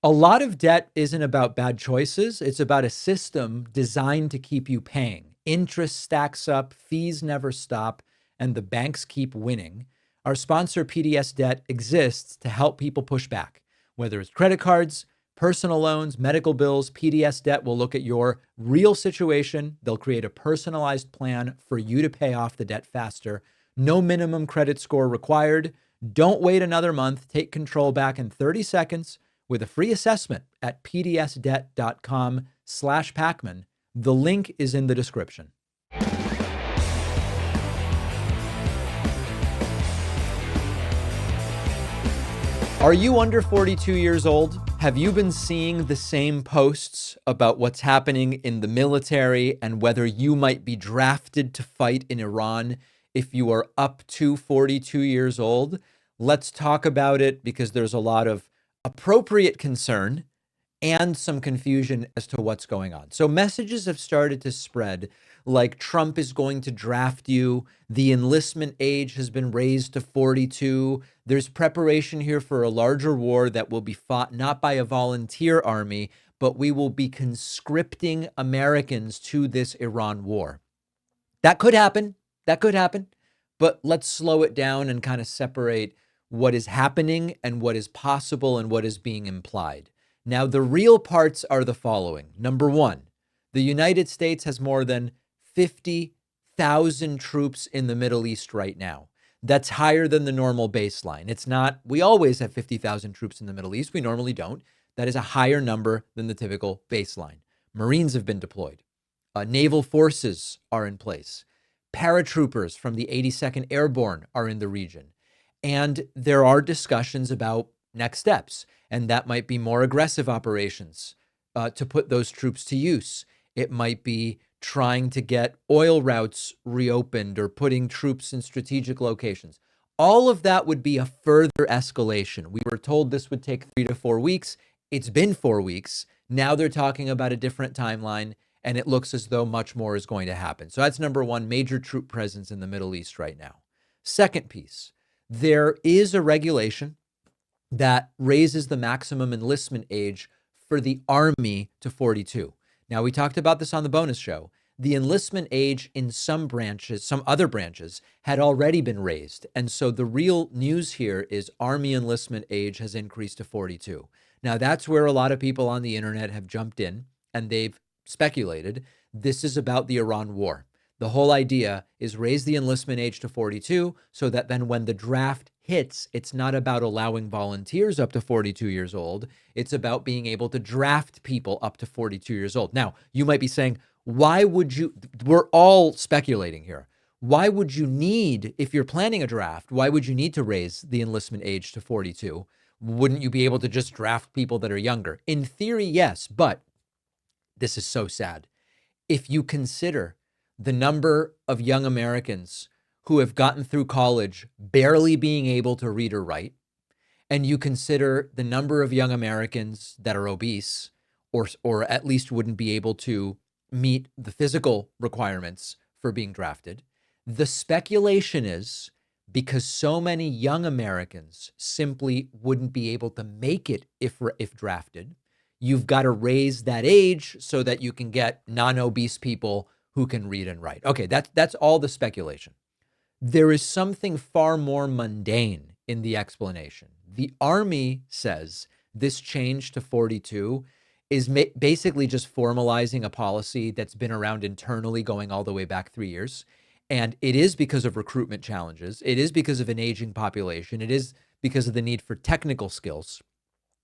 A lot of debt isn't about bad choices. It's about a system designed to keep you paying. Interest stacks up, fees never stop, and the banks keep winning. Our sponsor, PDS Debt, exists to help people push back. Whether it's credit cards, personal loans, medical bills, PDS Debt will look at your real situation. They'll create a personalized plan for you to pay off the debt faster. No minimum credit score required. Don't wait another month. Take control back in 30 seconds with a free assessment at pdsdebt.com/Pakman. The link is in the description. Are you under 42 years old? Have you been seeing the same posts about what's happening in the military and whether you might be drafted to fight in Iran if you are up to 42 years old? Let's talk about it because there's a lot of appropriate concern and some confusion as to what's going on. So messages have started to spread like Trump is going to draft you. The enlistment age has been raised to 42. There's preparation here for a larger war that will be fought not by a volunteer army, but we will be conscripting Americans to this Iran war. That could happen. That could happen. But let's slow it down and kind of separate what is happening and what is possible and what is being implied. Now, the real parts are the following. Number one, the United States has more than 50,000 troops in the Middle East right now. That's higher than the normal baseline. It's not, we always have 50,000 troops in the Middle East. We normally don't. That is a higher number than the typical baseline. Marines have been deployed. Naval forces are in place. Paratroopers from the 82nd Airborne are in the region. And there are discussions about next steps, and that might be more aggressive operations to put those troops to use. It might be trying to get oil routes reopened or putting troops in strategic locations. All of that would be a further escalation. We were told this would take 3 to 4 weeks. It's been 4 weeks. Now they're talking about a different timeline, and it looks as though much more is going to happen. So that's number one, major troop presence in the Middle East right now. Second piece, there is a regulation that raises the maximum enlistment age for the Army to 42. Now, we talked about this on the bonus show. The enlistment age in some branches, some other branches, had already been raised. And so the real news here is Army enlistment age has increased to 42. Now, that's where a lot of people on the internet have jumped in and they've speculated this is about the Iran war. The whole idea is raise the enlistment age to 42 so that then when the draft hits, it's not about allowing volunteers up to 42 years old. It's about being able to draft people up to 42 years old. Now, you might be saying, why would you, we're all speculating here. Why would you need, if you're planning a draft, why would you need to raise the enlistment age to 42? Wouldn't you be able to just draft people that are younger? In theory, yes, but this is so sad. If you consider the number of young Americans who have gotten through college barely being able to read or write, and you consider the number of young Americans that are obese or at least wouldn't be able to meet the physical requirements for being drafted, the speculation is because so many young Americans simply wouldn't be able to make it if drafted, you've got to raise that age so that you can get non-obese people who can read and write. Okay, that's all the speculation. There is something far more mundane in the explanation. The Army says this change to 42 is basically just formalizing a policy that's been around internally going all the way back 3 years. And it is because of recruitment challenges. It is because of an aging population. It is because of the need for technical skills.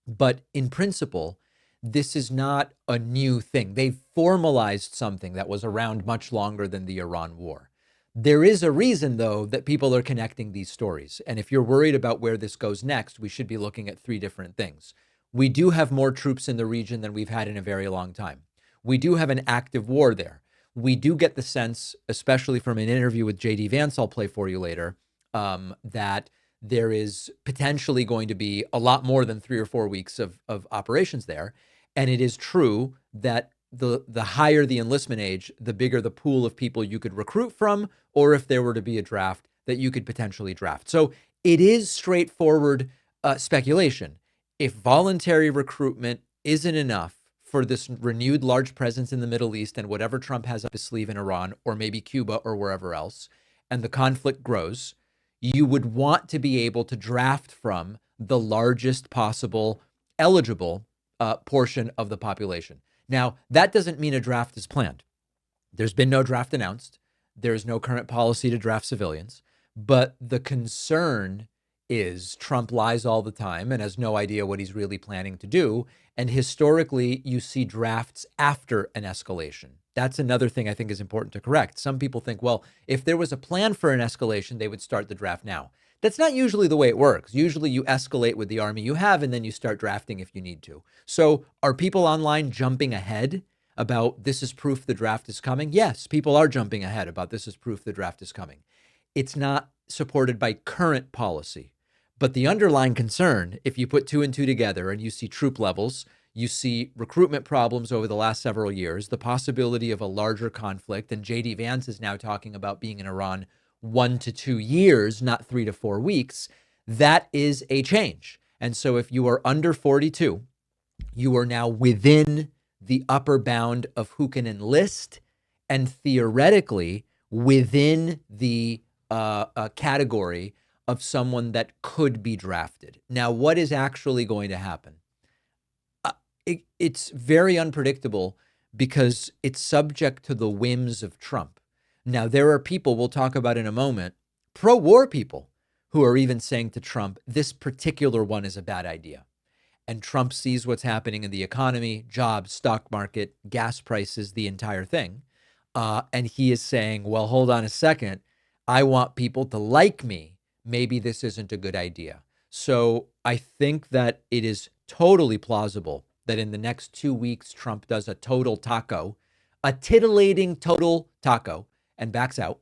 But in principle, this is not a new thing. They've formalized something that was around much longer than the Iran war. There is a reason, though, that people are connecting these stories. And if you're worried about where this goes next, we should be looking at 3 different things. We do have more troops in the region than we've had in a very long time. We do have an active war there. We do get the sense, especially from an interview with J.D. Vance I'll play for you later, that there is potentially going to be a lot more than 3 or 4 weeks of operations there. And it is true that the higher the enlistment age, the bigger the pool of people you could recruit from, or if there were to be a draft, that you could potentially draft. So it is straightforward speculation. if voluntary recruitment isn't enough for this renewed large presence in the Middle East and whatever Trump has up his sleeve in Iran or maybe Cuba or wherever else, and the conflict grows, you would want to be able to draft from the largest possible eligible portion of the population. Now, that doesn't mean a draft is planned. There's been no draft announced. There's no current policy to draft civilians. But the concern is Trump lies all the time and has no idea what he's really planning to do. And historically, you see drafts after an escalation. That's another thing I think is important to correct. Some people think, well, if there was a plan for an escalation, they would start the draft now. That's not usually the way it works. Usually you escalate with the army you have, and then you start drafting if you need to. So are people online jumping ahead about this is proof the draft is coming? Yes, people are jumping ahead about this is proof the draft is coming. It's not supported by current policy. But the underlying concern, if you put two and two together and you see troop levels, you see recruitment problems over the last several years, the possibility of a larger conflict, and J.D. Vance is now talking about being in Iran 1 to 2 years, not 3 to 4 weeks, that is a change. And so if you are under 42, you are now within the upper bound of who can enlist and theoretically within the category of someone that could be drafted. Now, what is actually going to happen? It's very unpredictable because it's subject to the whims of Trump. Now, there are people we'll talk about in a moment, pro-war people, who are even saying to Trump, this particular one is a bad idea. And Trump sees what's happening in the economy, jobs, stock market, gas prices, the entire thing. And he is saying, well, hold on a second. I want people to like me. Maybe this isn't a good idea. So I think that it is totally plausible that in the next 2 weeks, Trump does a total taco, a titillating total taco, and backs out.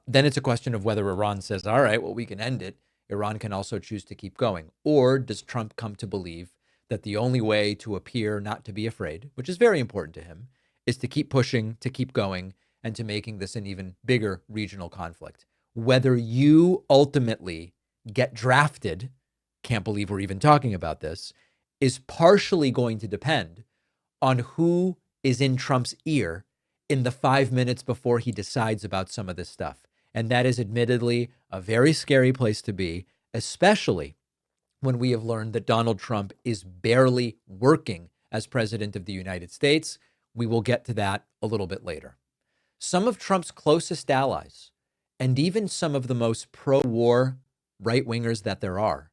Then it's a question of whether Iran says, all right, well, we can end it. Iran can also choose to keep going. Or does Trump come to believe that the only way to appear not to be afraid, which is very important to him, is to keep pushing, to keep going, and to making this an even bigger regional conflict? Whether you ultimately get drafted, can't believe we're even talking about this, is partially going to depend on who is in Trump's ear in the 5 minutes before he decides about some of this stuff. And that is admittedly a very scary place to be, especially when we have learned that Donald Trump is barely working as president of the United States. We will get to that a little bit later. Some of Trump's closest allies, and even some of the most pro-war right-wingers that there are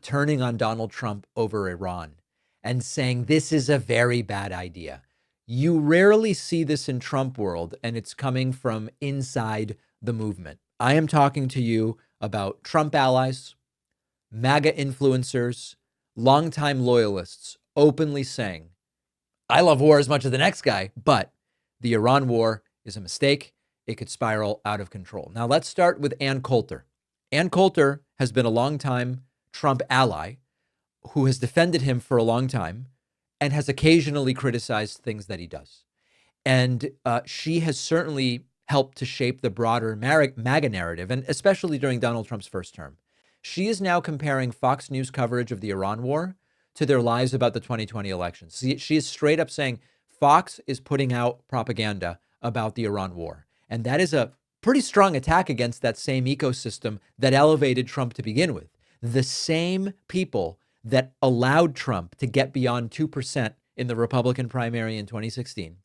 turning on Donald Trump over Iran and saying this is a very bad idea. You rarely see this in Trump world, and it's coming from inside the movement. I am talking to you about Trump allies, MAGA influencers, longtime loyalists openly saying, I love war as much as the next guy, but the Iran war is a mistake. It could spiral out of control. Now, let's start with Ann Coulter. Ann Coulter has been a longtime Trump ally who has defended him for a long time and has occasionally criticized things that he does. And she has certainly helped to shape the broader MAGA narrative, and especially during Donald Trump's first term. She is now comparing Fox News coverage of the Iran war to their lies about the 2020 elections. She is straight up saying Fox is putting out propaganda about the Iran war. And that is a pretty strong attack against that same ecosystem that elevated Trump to begin with. The same people that allowed Trump to get beyond 2% in the Republican primary in 2016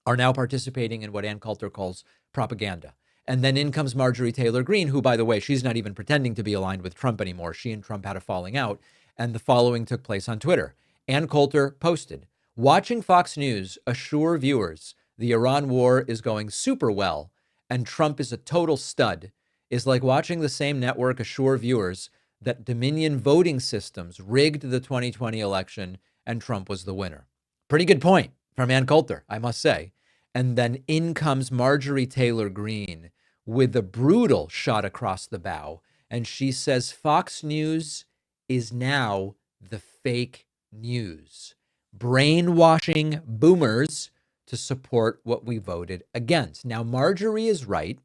are now participating in what Ann Coulter calls propaganda. And then in comes Marjorie Taylor Greene, who, by the way, she's not even pretending to be aligned with Trump anymore. She and Trump had a falling out, and the following took place on Twitter. Ann Coulter posted, watching Fox News assure viewers the Iran war is going super well and Trump is a total stud is like watching the same network assure viewers that Dominion voting systems rigged the 2020 election and Trump was the winner. Pretty good point from Ann Coulter, I must say. And then in comes Marjorie Taylor Greene with a brutal shot across the bow. And she says Fox News is now the fake news, brainwashing boomers to support what we voted against. Now, Marjorie is right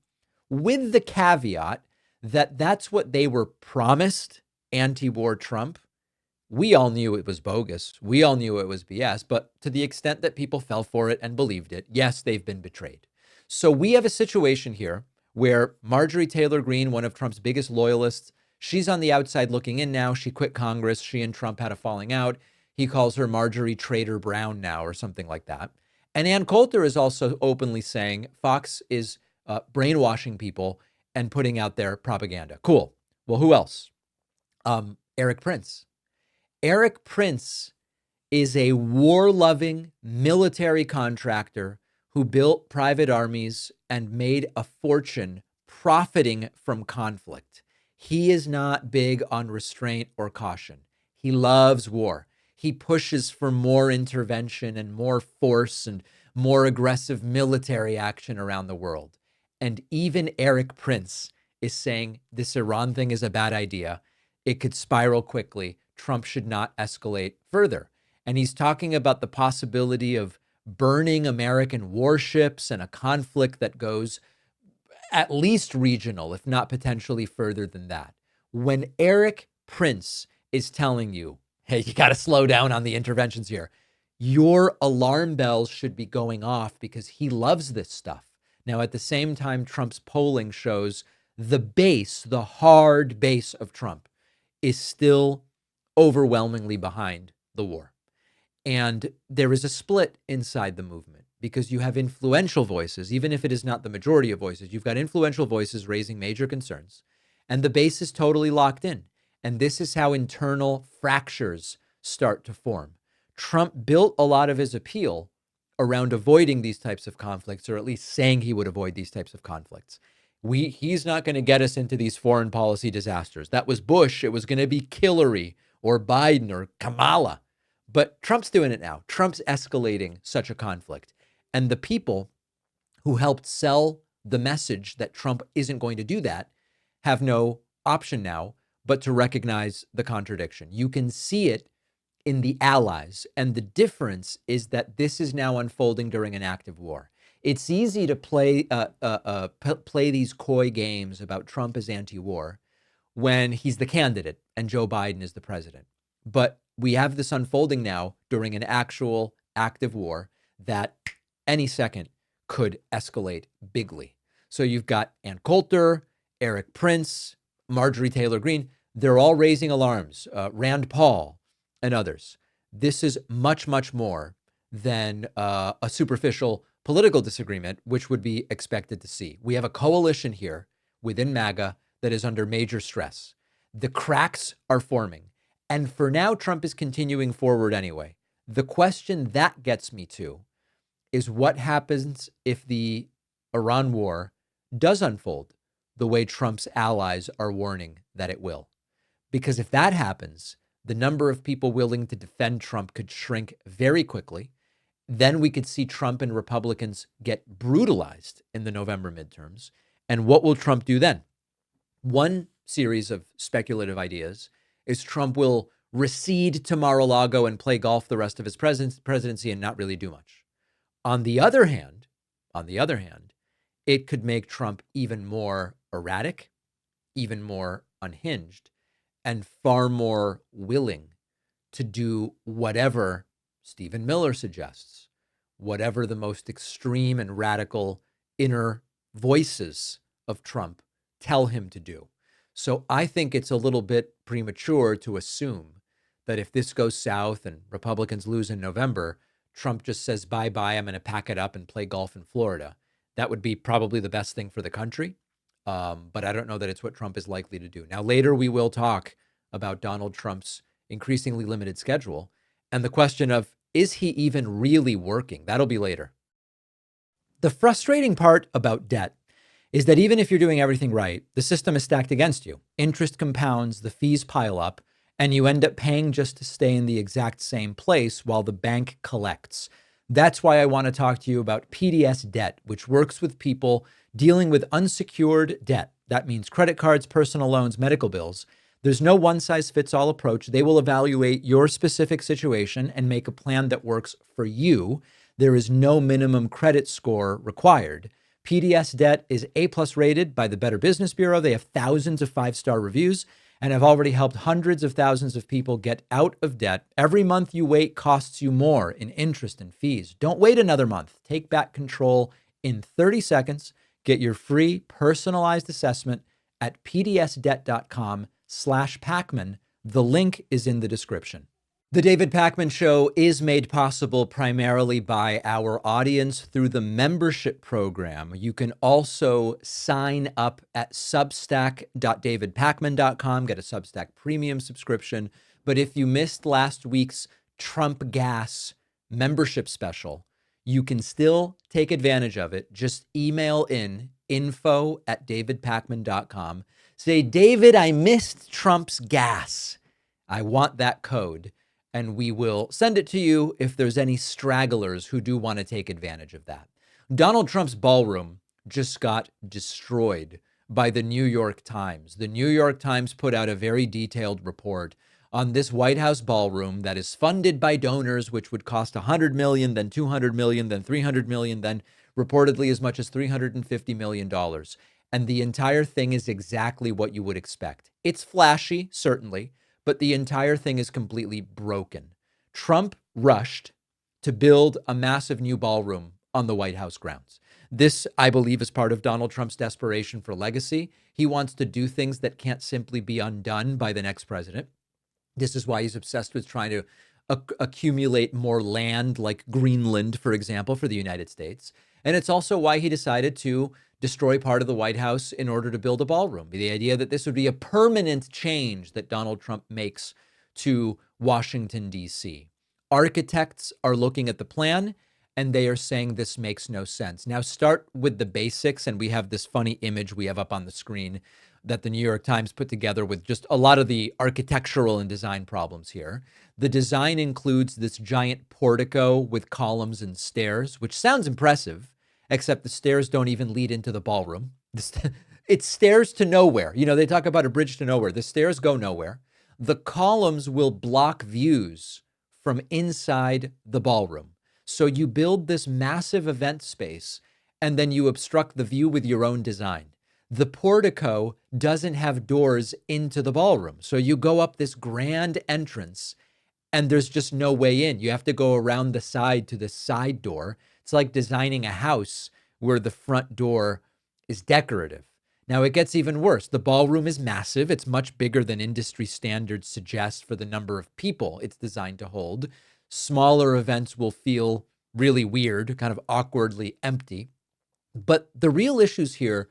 with the caveat that that's what they were promised, anti-war Trump, We all knew it was bogus. We all knew it was BS. But to the extent that people fell for it and believed it, yes, they've been betrayed. So we have a situation here where Marjorie Taylor Greene, one of Trump's biggest loyalists, she's on the outside looking in now. She quit Congress. She and Trump had a falling out. He calls her Marjorie Trader Brown now or something like that. And Ann Coulter is also openly saying Fox is brainwashing people and putting out their propaganda. Cool. Well, who else? Eric Prince. Eric Prince is a war-loving military contractor who built private armies and made a fortune profiting from conflict. He is not big on restraint or caution. He loves war. He pushes for more intervention and more force and more aggressive military action around the world. And even Eric Prince is saying this Iran thing is a bad idea. It could spiral quickly. Trump should not escalate further. And he's talking about the possibility of burning American warships and a conflict that goes at least regional, if not potentially further than that. When Eric Prince is telling you, hey, you got to slow down on the interventions here, your alarm bells should be going off because he loves this stuff. Now, at the same time, Trump's polling shows the base, the hard base of Trump is still overwhelmingly behind the war. And there is a split inside the movement because you have influential voices, even if it is not the majority of voices, you've got influential voices raising major concerns, and the base is totally locked in. And this is how internal fractures start to form. Trump built a lot of his appeal around avoiding these types of conflicts, or at least saying he would avoid these types of conflicts. He's not going to get us into these foreign policy disasters. That was Bush. It was going to be Hillary or Biden or Kamala. But Trump's doing it now. Trump's escalating such a conflict. And the people who helped sell the message that Trump isn't going to do that have no option now but to recognize the contradiction. You can see it in the allies. And the difference is that this is now unfolding during an active war. It's easy to play these coy games about Trump as anti-war when he's the candidate and Joe Biden is the president. But we have this unfolding now during an actual active war that any second could escalate bigly. So you've got Ann Coulter, Eric Prince, Marjorie Taylor Greene. They're all raising alarms. Rand Paul and others. This is much, much more than a superficial political disagreement, which would be expected to see. We have a coalition here within MAGA that is under major stress. The cracks are forming. And for now, Trump is continuing forward anyway. The question that gets me to is what happens if the Iran war does unfold the way Trump's allies are warning that it will? Because if that happens, the number of people willing to defend Trump could shrink very quickly. Then we could see Trump and Republicans get brutalized in the November midterms. And what will Trump do then? One series of speculative ideas is Trump will recede to Mar-a-Lago and play golf the rest of his presidency and not really do much. On the other hand, it could make Trump even more erratic, even more unhinged, and far more willing to do whatever Stephen Miller suggests, whatever the most extreme and radical inner voices of Trump tell him to do. So I think it's a little bit premature to assume that if this goes south and Republicans lose in November, Trump just says, bye-bye, I'm going to pack it up and play golf in Florida. That would be probably the best thing for the country. But I don't know that it's what Trump is likely to do. Now, later we will talk about Donald Trump's increasingly limited schedule and the question of, is he even really working? That'll be later. The frustrating part about debt is that even if you're doing everything right, the system is stacked against you. Interest compounds, the fees pile up, and you end up paying just to stay in the exact same place while the bank collects. That's why I want to talk to you about PDS debt, which works with people dealing with unsecured debt. That means credit cards, personal loans, medical bills. There's no one-size-fits-all approach. They will evaluate your specific situation and make a plan that works for you. There is no minimum credit score required. PDS debt is A+ rated by the Better Business Bureau. They have thousands of 5-star reviews, and have already helped hundreds of thousands of people get out of debt. Every month you wait costs you more in interest and fees. Don't wait another month. Take back control in 30 seconds. Get your free personalized assessment at pdsdebt.com/Pakman. The link is in the description. The David Pakman Show is made possible primarily by our audience through the membership program. You can also sign up at substack.davidpakman.com, get a Substack premium subscription. But if you missed last week's Trump Gas membership special, you can still take advantage of it. Just email in info@davidpakman.com. Say, David, I missed Trump's gas. I want that code. And we will send it to you if there's any stragglers who do want to take advantage of that. Donald Trump's ballroom just got destroyed by the New York Times. The New York Times put out a very detailed report on this White House ballroom that is funded by donors, which would cost $100 million, then $200 million, then $300 million, then reportedly as much as $350 million. And the entire thing is exactly what you would expect. It's flashy, certainly, but the entire thing is completely broken. Trump rushed to build a massive new ballroom on the White House grounds. This, I believe, is part of Donald Trump's desperation for legacy. He wants to do things that can't simply be undone by the next president. This is why he's obsessed with trying to accumulate more land, like Greenland, for example, for the United States. And it's also why he decided to destroy part of the White House in order to build a ballroom. The idea that this would be a permanent change that Donald Trump makes to Washington, D.C. Architects are looking at the plan and they are saying this makes no sense. Now start with the basics, and we have this funny image we have up on the screen that the New York Times put together with just a lot of the architectural and design problems here. The design includes this giant portico with columns and stairs, which sounds impressive, except the stairs don't even lead into the ballroom. It's stairs to nowhere. You know, they talk about a bridge to nowhere. The stairs go nowhere. The columns will block views from inside the ballroom. So you build this massive event space, and then you obstruct the view with your own design. The portico doesn't have doors into the ballroom. So you go up this grand entrance, and there's just no way in. You have to go around the side to the side door. It's like designing a house where the front door is decorative. Now it gets even worse. The ballroom is massive. It's much bigger than industry standards suggest for the number of people it's designed to hold. Smaller events will feel really weird, kind of awkwardly empty. But the real issues here,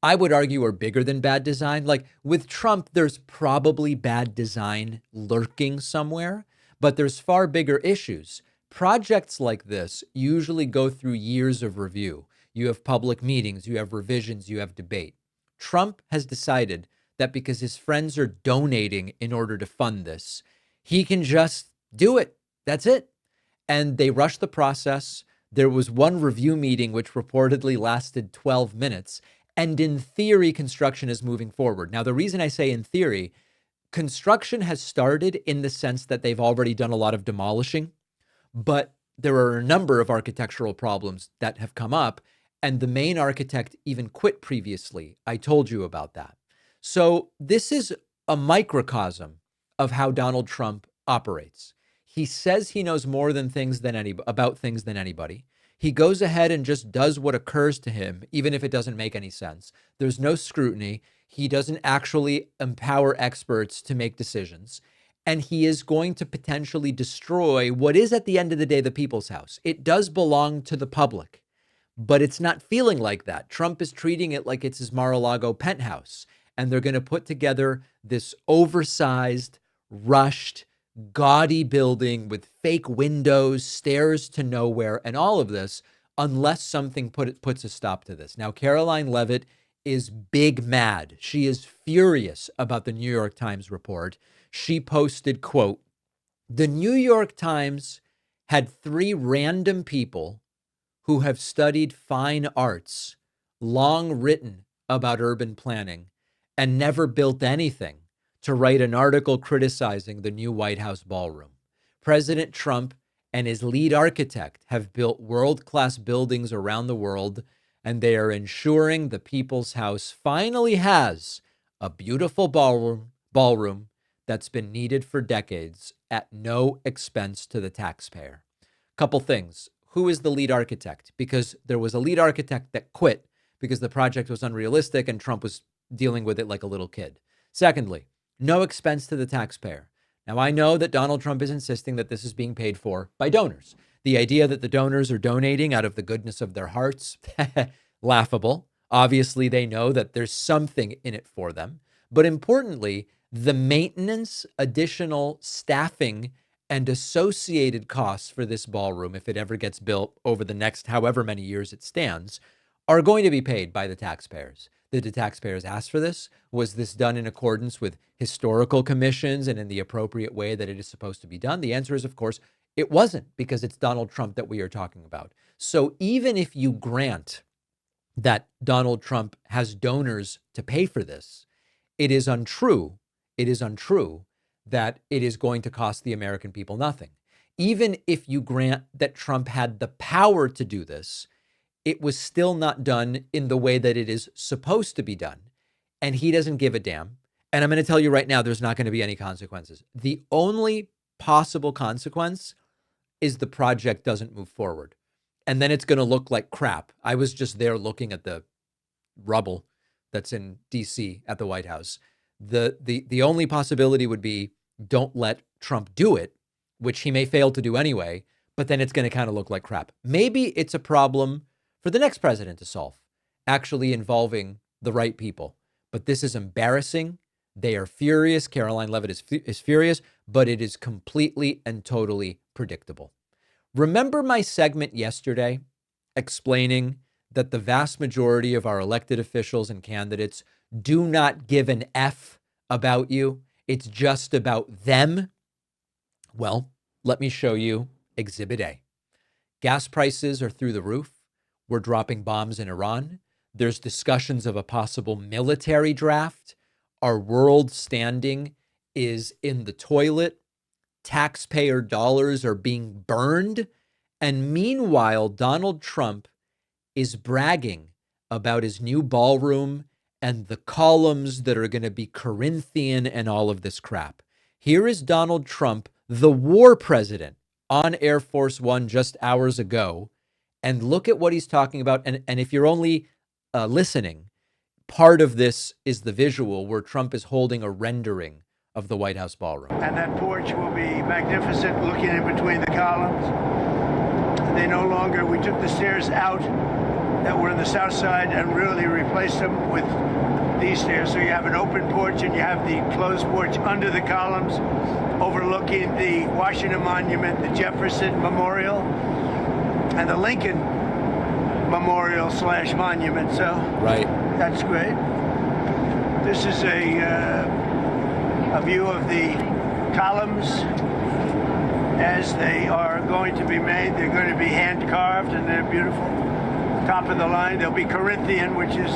I would argue, are bigger than bad design. Like with Trump, there's probably bad design lurking somewhere, but there's far bigger issues. Projects like this usually go through years of review. You have public meetings, you have revisions, you have debate. Trump has decided that because his friends are donating in order to fund this, he can just do it. That's it. And they rushed the process. There was one review meeting which reportedly lasted 12 minutes. And in theory, construction is moving forward. Now, the reason I say in theory, construction has started in the sense that they've already done a lot of demolishing. But there are a number of architectural problems that have come up, and the main architect even quit previously. I told you about that. So this is a microcosm of how Donald Trump operates. He says he knows more about things than anybody. He goes ahead and just does what occurs to him, even if it doesn't make any sense. There's no scrutiny. He doesn't actually empower experts to make decisions. And he is going to potentially destroy what is, at the end of the day, the people's house. It does belong to the public, but it's not feeling like that. Trump is treating it like it's his Mar-a-Lago penthouse. And they're going to put together this oversized, rushed, gaudy building with fake windows, stairs to nowhere, and all of this, unless something puts a stop to this. Now, Caroline Leavitt is big mad. She is furious about the New York Times report. She posted, quote, "The New York Times had 3 random people who have studied fine arts, long written about urban planning, and never built anything, to write an article criticizing the new White House ballroom. President Trump and his lead architect have built world-class buildings around the world, and they are ensuring the people's house finally has a beautiful ballroom ballroom that's been needed for decades at no expense to the taxpayer. Couple things. Who is the lead architect? Because there was a lead architect that quit because the project was unrealistic and Trump was dealing with it like a little kid. Secondly, no expense to the taxpayer. Now, I know that Donald Trump is insisting that this is being paid for by donors. The idea that the donors are donating out of the goodness of their hearts, laughable. Obviously, they know that there's something in it for them. But importantly, the maintenance, additional staffing, and associated costs for this ballroom, if it ever gets built over the next however many years it stands, are going to be paid by the taxpayers. Did the taxpayers ask for this? Was this done in accordance with historical commissions and in the appropriate way that it is supposed to be done? The answer is, of course, it wasn't, because it's Donald Trump that we are talking about. So even if you grant that Donald Trump has donors to pay for this, it is untrue. It is untrue that it is going to cost the American people nothing. Even if you grant that Trump had the power to do this, it was still not done in the way that it is supposed to be done. And he doesn't give a damn. And I'm going to tell you right now, there's not going to be any consequences. The only possible consequence is the project doesn't move forward. And then it's going to look like crap. I was just there looking at the rubble that's in DC at the White House. The only possibility would be don't let Trump do it, which he may fail to do anyway, but then it's going to kind of look like crap. Maybe it's a problem for the next president to solve, actually involving the right people. But this is embarrassing. They are furious. Caroline Leavitt is furious, but it is completely and totally predictable. Remember my segment yesterday explaining that the vast majority of our elected officials and candidates do not give an F about you. It's just about them. Well, let me show you Exhibit A. Gas prices are through the roof. We're dropping bombs in Iran. There's discussions of a possible military draft. Our world standing is in the toilet. Taxpayer dollars are being burned. And meanwhile, Donald Trump is bragging about his new ballroom and the columns that are going to be Corinthian and all of this crap. Here is Donald Trump, the war president, on Air Force One just hours ago. And look at what he's talking about. And if you're only listening, part of this is the visual where Trump is holding a rendering of the White House ballroom. And that porch will be magnificent, looking in between the columns. They no longer, we took the stairs out that were on the south side and really replaced them with these stairs. So you have an open porch and you have the closed porch under the columns, overlooking the Washington Monument, the Jefferson Memorial, and the Lincoln Memorial / Monument. So right, that's great. This is a view of the columns as they are going to be made. They're going to be hand carved and they're beautiful. Top of the line, they'll be Corinthian, which is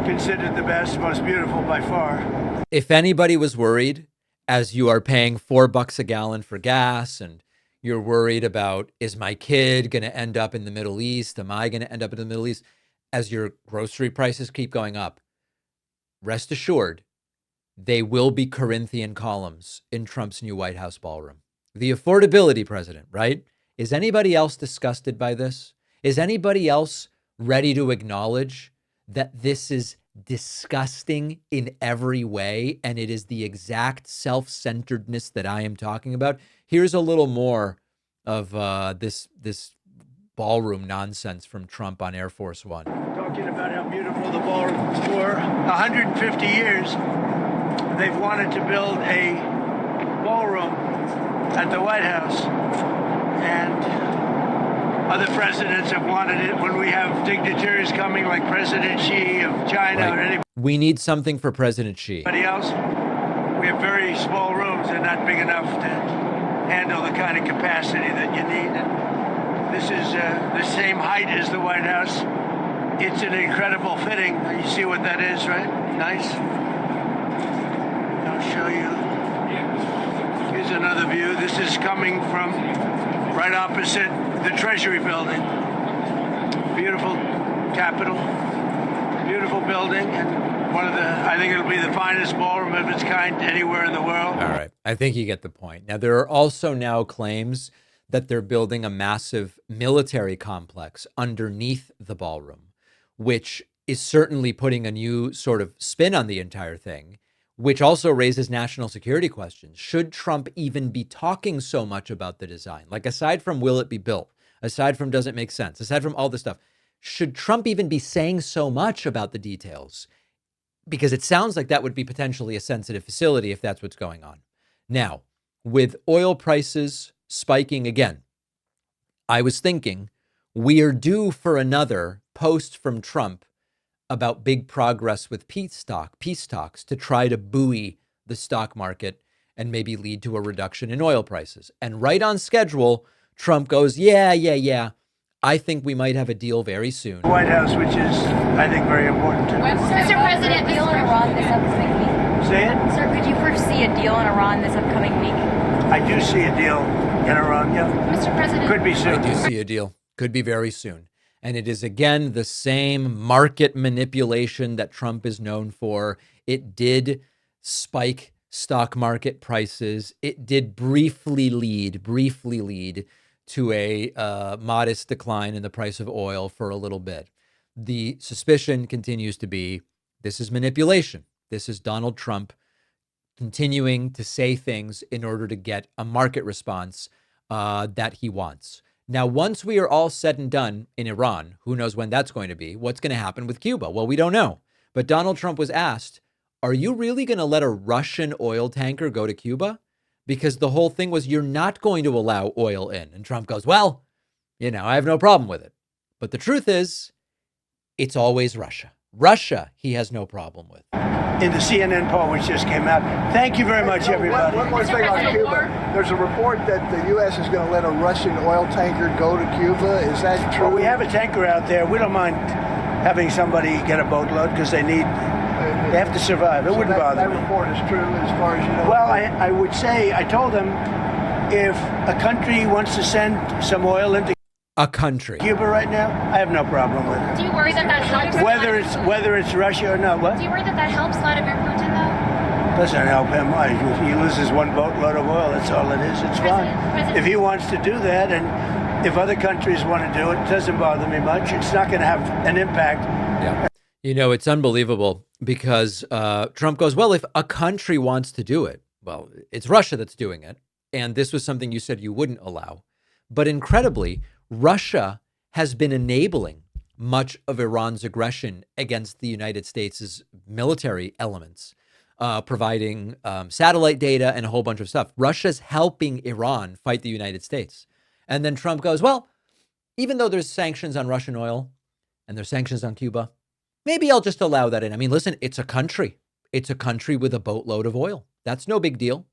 considered the best, most beautiful by far. If anybody was worried, as you are paying $4 a gallon for gas and you're worried about, is my kid going to end up in the Middle East? Am I going to end up in the Middle East? As your grocery prices keep going up, rest assured, they will be Corinthian columns in Trump's new White House ballroom. The affordability president, right? Is anybody else disgusted by this? Is anybody else ready to acknowledge that this is disgusting in every way and it is the exact self-centeredness that I am talking about? Here's a little more of this ballroom nonsense from Trump on Air Force One. Talking about how beautiful the ballroom is. For 150 years, they've wanted to build a ballroom at the White House, and other presidents have wanted it. When we have dignitaries coming like President Xi of China, right, or anybody, we need something for President Xi. Else, we have very small rooms. They're not big enough to handle the kind of capacity that you need. And this is the same height as the White House. It's an incredible fitting. You see what that is, right? Nice. I'll show you. Here's another view. This is coming from right opposite the Treasury building. Beautiful Capitol. Beautiful building. And I think it'll be the finest ballroom of its kind anywhere in the world. All right. I think you get the point. Now, there are also now claims that they're building a massive military complex underneath the ballroom, which is certainly putting a new sort of spin on the entire thing, which also raises national security questions. Should Trump even be talking so much about the design? Like, aside from will it be built, aside from does it make sense, aside from all this stuff, should Trump even be saying so much about the details? Because it sounds like that would be potentially a sensitive facility if that's what's going on. Now, with oil prices spiking again, I was thinking we are due for another post from Trump about big progress with peace talks to try to buoy the stock market and maybe lead to a reduction in oil prices. And right on schedule, Trump goes, yeah. I think we might have a deal very soon. White House, which is, I think, very important to Mr. President, deal in Iran this upcoming week. Say it? Sir, could you foresee a deal in Iran this upcoming week? I do see a deal in Iran, yeah. Mr. President. Could be soon. I do see a deal. Could be very soon. And it is, again, the same market manipulation that Trump is known for. It did spike stock market prices. It did briefly lead to a modest decline in the price of oil for a little bit. The suspicion continues to be this is manipulation. This is Donald Trump continuing to say things in order to get a market response that he wants. Now, once we are all said and done in Iran, who knows when that's going to be, what's going to happen with Cuba? Well, we don't know. But Donald Trump was asked, are you really going to let a Russian oil tanker go to Cuba? Because the whole thing was you're not going to allow oil in. And Trump goes, well, I have no problem with it. But the truth is, it's always Russia. Russia, he has no problem with. In the CNN poll, which just came out. Thank you very much, everybody. One more thing on Cuba. There's a report that the U.S. is going to let a Russian oil tanker go to Cuba. Is that true? Well, we have a tanker out there. We don't mind having somebody get a boatload because they have to survive. It wouldn't bother me. That report is true as far as you know? Well, I would say, I told them, if a country wants to send some oil into a country. Cuba right now, I have no problem with it. Do you worry that helps? Whether it's Russia or not, what? Do you worry that helps Vladimir Putin, though? Doesn't help him. He loses one boatload of oil. That's all it is. It's fine. If he wants to do that, and if other countries want to do it, it doesn't bother me much. It's not going to have an impact. Yeah. It's unbelievable because Trump goes, well, if a country wants to do it, well, it's Russia that's doing it. And this was something you said you wouldn't allow. But incredibly, Russia has been enabling much of Iran's aggression against the United States' military elements, providing satellite data and a whole bunch of stuff. Russia's helping Iran fight the United States. And then Trump goes, well, even though there's sanctions on Russian oil and there's sanctions on Cuba, maybe I'll just allow that in. I mean, listen, it's a country. It's a country with a boatload of oil. That's no big deal.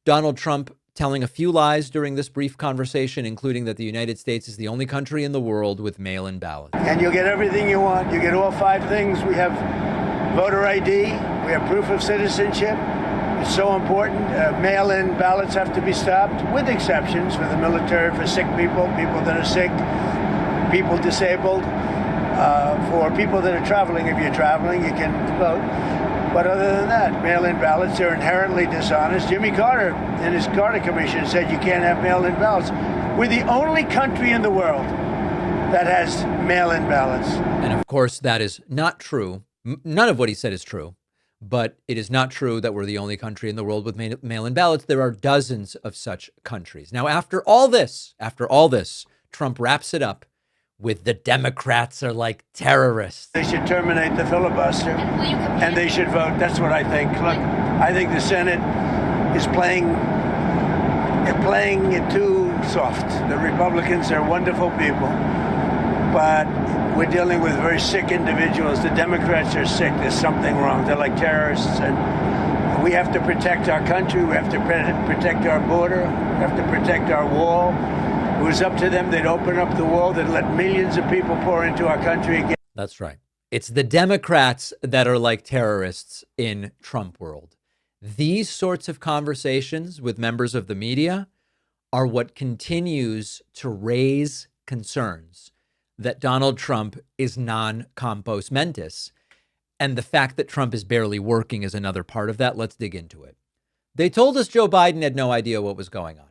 Donald Trump telling a few lies during this brief conversation, including that the United States is the only country in the world with mail-in ballots. And you'll get everything you want. You get all 5 things. We have voter ID. We have proof of citizenship. It's so important. Mail-in ballots have to be stopped, with exceptions for the military, for sick people that are sick, people disabled. For people that are traveling, if you're traveling, you can vote. But other than that, mail-in ballots are inherently dishonest. Jimmy Carter, in his Carter Commission, said you can't have mail-in ballots. We're the only country in the world that has mail-in ballots. And of course, that is not true. None of what he said is true. But it is not true that we're the only country in the world with mail-in ballots. There are dozens of such countries. Now, after all this, Trump wraps it up with the Democrats are like terrorists. They should terminate the filibuster, and they should vote. That's what I think. Look, I think the Senate is playing it too soft. The Republicans are wonderful people, but we're dealing with very sick individuals. The Democrats are sick. There's something wrong. They're like terrorists, and we have to protect our country. We have to protect our border. We have to protect our wall. It was up to them. They'd open up the wall. They'd let millions of people pour into our country again. That's right. It's the Democrats that are like terrorists in Trump world. These sorts of conversations with members of the media are what continues to raise concerns that Donald Trump is non compos mentis. And the fact that Trump is barely working is another part of that. Let's dig into it. They told us Joe Biden had no idea what was going on.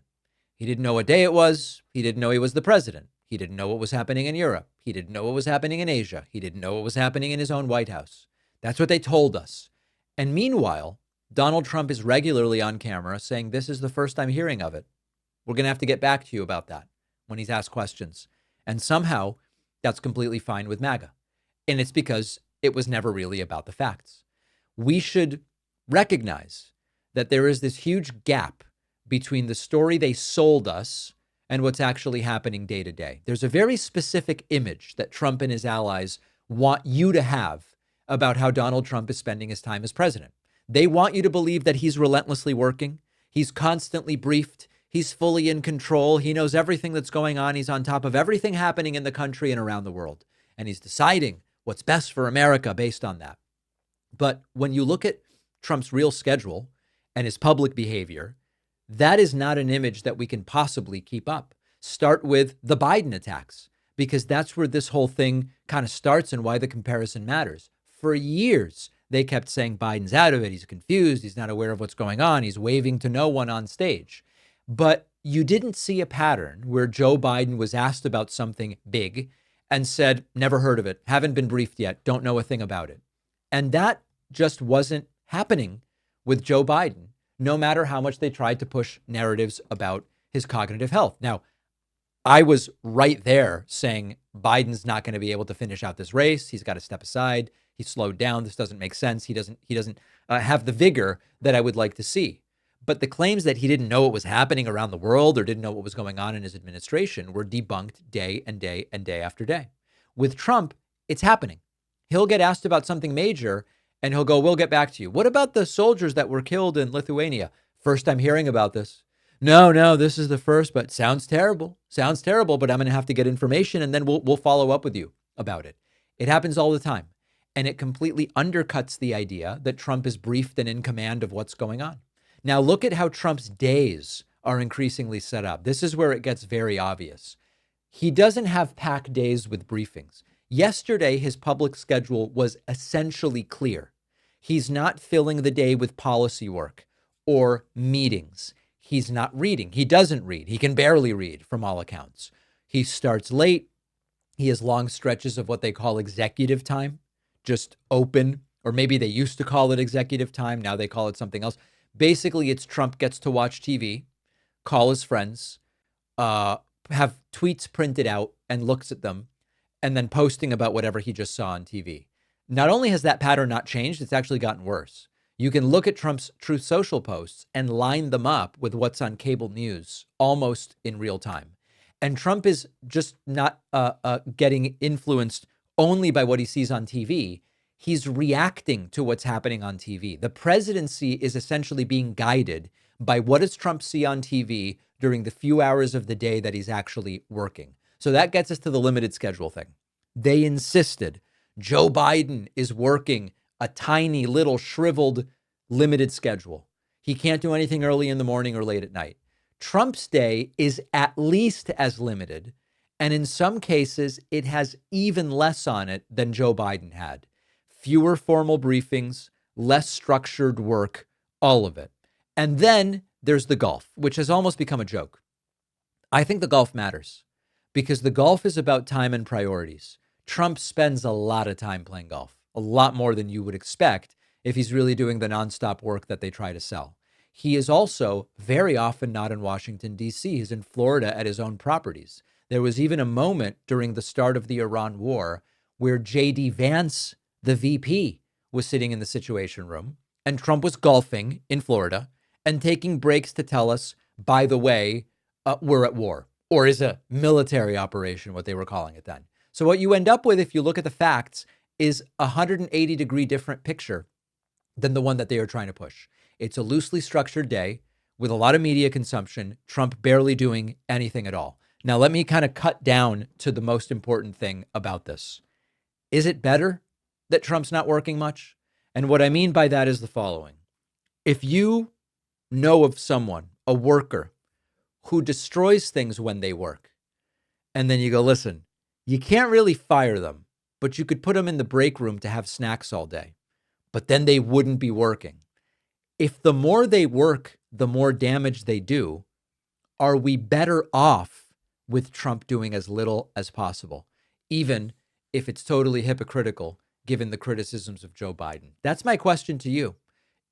He didn't know what day it was. He didn't know he was the president. He didn't know what was happening in Europe. He didn't know what was happening in Asia. He didn't know what was happening in his own White House. That's what they told us. And meanwhile, Donald Trump is regularly on camera saying, this is the first I'm hearing of it. We're going to have to get back to you about that when he's asked questions. And somehow that's completely fine with MAGA. And it's because it was never really about the facts. We should recognize that there is this huge gap between the story they sold us and what's actually happening day to day. There's a very specific image that Trump and his allies want you to have about how Donald Trump is spending his time as president. They want you to believe that he's relentlessly working. He's constantly briefed. He's fully in control. He knows everything that's going on. He's on top of everything happening in the country and around the world. And he's deciding what's best for America based on that. But when you look at Trump's real schedule and his public behavior, that is not an image that we can possibly keep up. Start with the Biden attacks, because that's where this whole thing kind of starts and why the comparison matters. For years, they kept saying Biden's out of it. He's confused. He's not aware of what's going on. He's waving to no one on stage. But you didn't see a pattern where Joe Biden was asked about something big and said, never heard of it, haven't been briefed yet, don't know a thing about it. And that just wasn't happening with Joe Biden, no matter how much they tried to push narratives about his cognitive health. Now, I was right there saying Biden's not going to be able to finish out this race. He's got to step aside. He's slowed down. This doesn't make sense. He doesn't have the vigor that I would like to see. But the claims that he didn't know what was happening around the world or didn't know what was going on in his administration were debunked day and day and day after day. With Trump, it's happening. He'll get asked about something major and he'll go, we'll get back to you. What about the soldiers that were killed in Lithuania? First time hearing about this. No, this is the first, but sounds terrible. Sounds terrible, but I'm going to have to get information and then we'll follow up with you about it. It happens all the time. And it completely undercuts the idea that Trump is briefed and in command of what's going on. Now, look at how Trump's days are increasingly set up. This is where it gets very obvious. He doesn't have packed days with briefings. Yesterday, his public schedule was essentially clear. He's not filling the day with policy work or meetings. He's not reading. He doesn't read. He can barely read from all accounts. He starts late. He has long stretches of what they call executive time, just open, or maybe they used to call it executive time. Now they call it something else. Basically, it's Trump gets to watch TV, call his friends, have tweets printed out and looks at them, and then posting about whatever he just saw on TV. Not only has that pattern not changed, it's actually gotten worse. You can look at Trump's Truth Social posts and line them up with what's on cable news almost in real time. And Trump is just not getting influenced only by what he sees on TV. He's reacting to what's happening on TV. The presidency is essentially being guided by what does Trump see on TV during the few hours of the day that he's actually working. So that gets us to the limited schedule thing. They insisted Joe Biden is working a tiny little shriveled limited schedule. He can't do anything early in the morning or late at night. Trump's day is at least as limited. And in some cases, it has even less on it than Joe Biden had. Fewer formal briefings, less structured work, all of it. And then there's the golf, which has almost become a joke. I think the golf matters because the golf is about time and priorities. Trump spends a lot of time playing golf, a lot more than you would expect if he's really doing the nonstop work that they try to sell. He is also very often not in Washington, D.C. He's in Florida at his own properties. There was even a moment during the start of the Iran war where J.D. Vance, the VP, was sitting in the Situation Room and Trump was golfing in Florida and taking breaks to tell us, by the way, we're at war, or is a military operation, what they were calling it then. So what you end up with, if you look at the facts, is a 180-degree different picture than the one that they are trying to push. It's a loosely structured day with a lot of media consumption, Trump barely doing anything at all. Now, let me kind of cut down to the most important thing about this. Is it better that Trump's not working much? And what I mean by that is the following. If you know of someone, a worker, who destroys things when they work, and then you go, listen, you can't really fire them, but you could put them in the break room to have snacks all day. but then they wouldn't be working. If the more they work, the more damage they do, are we better off with Trump doing as little as possible, even if it's totally hypocritical, given the criticisms of Joe Biden? That's my question to you.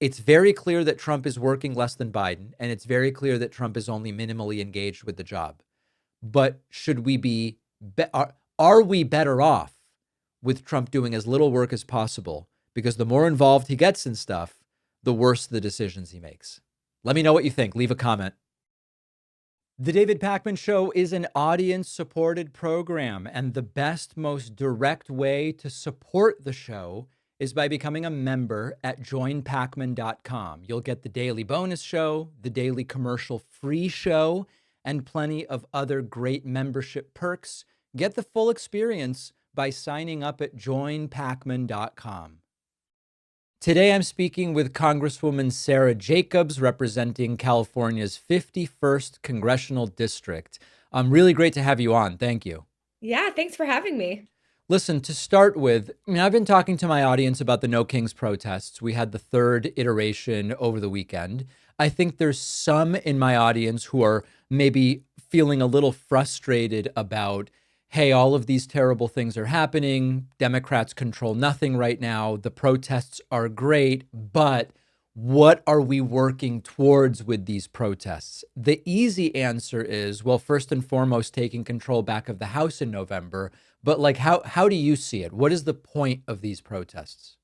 It's very clear that Trump is working less than Biden, and it's very clear that Trump is only minimally engaged with the job. But should we are we better off with Trump doing as little work as possible? Because the more involved he gets in stuff, the worse the decisions he makes. Let me know what you think. Leave a comment. The David Pakman Show is an audience-supported program, and the best, most direct way to support the show is by becoming a member at joinpakman.com. You'll get the daily bonus show, the daily commercial-free show, and plenty of other great membership perks. Get the full experience by signing up at joinpakman.com. Today, I'm speaking with Congresswoman Sara Jacobs, representing California's 51st Congressional District. Really great to have you on. Thank you. Yeah, thanks for having me. Listen, to start with, I've been talking to my audience about the No Kings protests. We had the third iteration over the weekend. I think there's some in my audience who are maybe feeling a little frustrated about, hey, all of these terrible things are happening. Democrats control nothing right now. The protests are great, but what are we working towards with these protests? The easy answer is, well, first and foremost, taking control back of the House in November. But like, how do you see it? What is the point of these protests?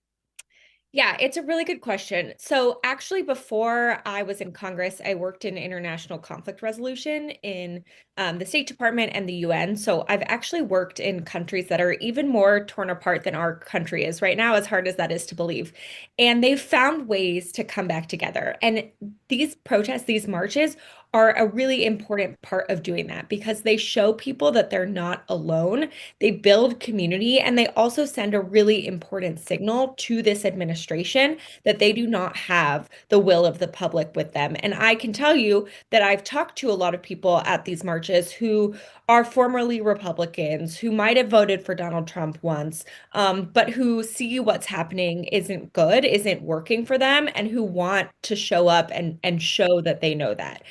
Yeah, it's a really good question. So actually, before I was in Congress, I worked in international conflict resolution in the State Department and the UN. So I've actually worked in countries that are even more torn apart than our country is right now, as hard as that is to believe. And they've found ways to come back together. And these protests, these marches, are a really important part of doing that because they show people that they're not alone. They build community, and they also send a really important signal to this administration that they do not have the will of the public with them. And I can tell you that I've talked to a lot of people at these marches who are formerly Republicans, who might have voted for Donald Trump once, but who see what's happening isn't good, isn't working for them, and who want to show up and show that they know that.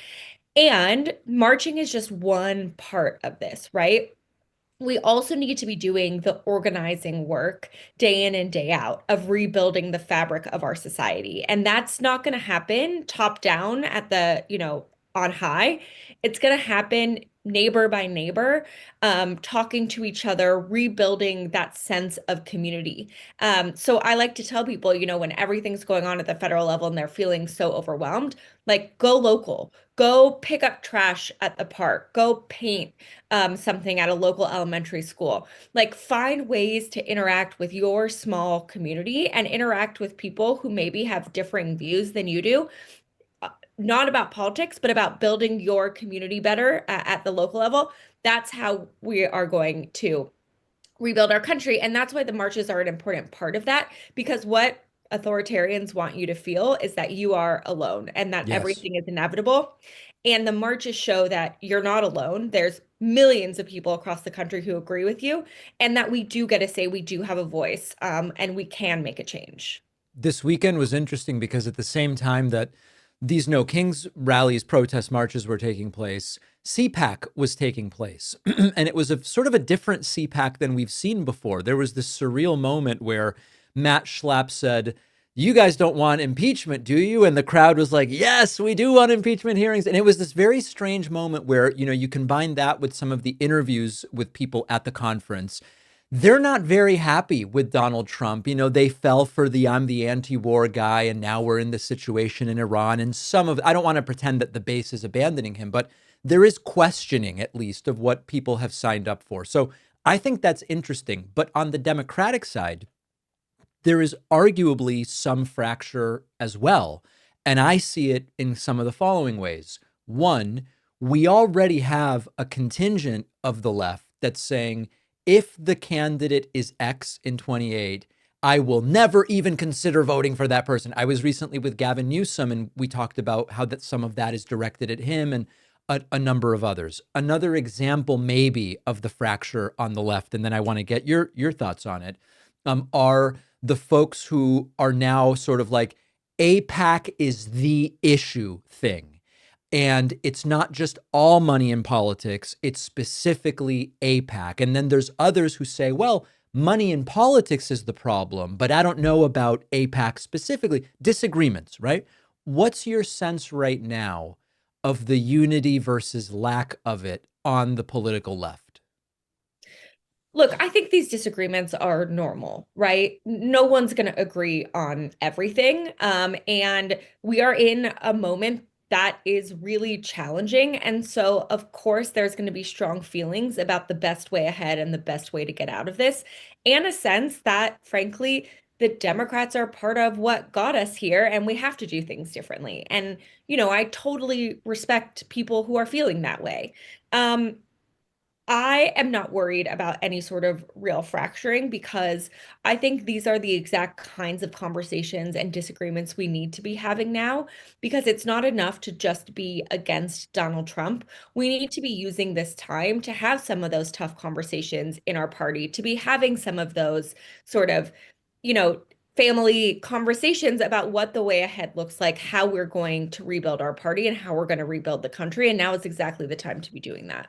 And marching is just one part of this, right? We also need to be doing the organizing work day in and day out of rebuilding the fabric of our society. And that's not going to happen top down at the, on high. It's going to happen neighbor by neighbor, talking to each other, rebuilding that sense of community. So I like to tell people, when everything's going on at the federal level and they're feeling so overwhelmed, like go local, go pick up trash at the park, go paint something at a local elementary school. Like find ways to interact with your small community and interact with people who maybe have differing views than you do. Not about politics, but about building your community better at the local level. That's how we are going to rebuild our country. And that's why the marches are an important part of that, because what authoritarians want you to feel is that you are alone and that everything is inevitable. And the marches show that you're not alone. There's millions of people across the country who agree with you, and that we do get to say we do have a voice, and we can make a change. This weekend was interesting because at the same time that these No Kings rallies, protest marches were taking place, CPAC was taking place. And it was a sort of a different CPAC than we've seen before. There was this surreal moment where Matt Schlapp said, "You guys don't want impeachment, do you?" And the crowd was like, "Yes, we do want impeachment hearings." And it was this very strange moment where, you combine that with some of the interviews with people at the conference. They're not very happy with Donald Trump. They fell for I'm the anti-war guy, and now we're in this situation in Iran. And I don't want to pretend that the base is abandoning him, but there is questioning, at least, of what people have signed up for. So I think that's interesting. But on the Democratic side, there is arguably some fracture as well. And I see it in some of the following ways. One, we already have a contingent of the left that's saying, if the candidate is X in 28, I will never even consider voting for that person. I was recently with Gavin Newsom, and we talked about how some of that is directed at him and a number of others. Another example maybe of the fracture on the left, and then I want to get your thoughts on it. are the folks who are now sort of like APAC is the issue thing. And it's not just all money in politics, it's specifically APAC. And then there's others who say, well, money in politics is the problem, but I don't know about APAC specifically. Disagreements, right? What's your sense right now of the unity versus lack of it on the political left? Look, I think these disagreements are normal, right? No one's going to agree on everything. And we are in a moment that is really challenging. And so, of course, there's going to be strong feelings about the best way ahead and the best way to get out of this, and a sense that, frankly, the Democrats are part of what got us here, and we have to do things differently. And, I totally respect people who are feeling that way. I am not worried about any sort of real fracturing because I think these are the exact kinds of conversations and disagreements we need to be having now, because it's not enough to just be against Donald Trump. We need to be using this time to have some of those tough conversations in our party, to be having some of those sort of, family conversations about what the way ahead looks like, how we're going to rebuild our party, and how we're going to rebuild the country. And now is exactly the time to be doing that.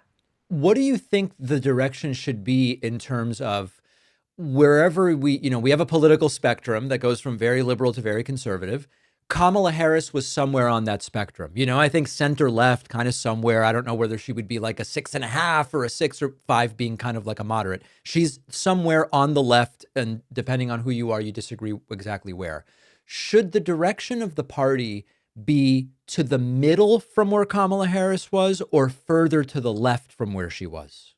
What do you think the direction should be in terms of wherever we have a political spectrum that goes from very liberal to very conservative? Kamala Harris was somewhere on that spectrum. I think center left, kind of somewhere. I don't know whether she would be like a 6.5 or a 6 or 5, being kind of like a moderate. She's somewhere on the left, and depending on who you are, you disagree exactly where. Should the direction of the party be to the middle from where Kamala Harris was, or further to the left from where she was?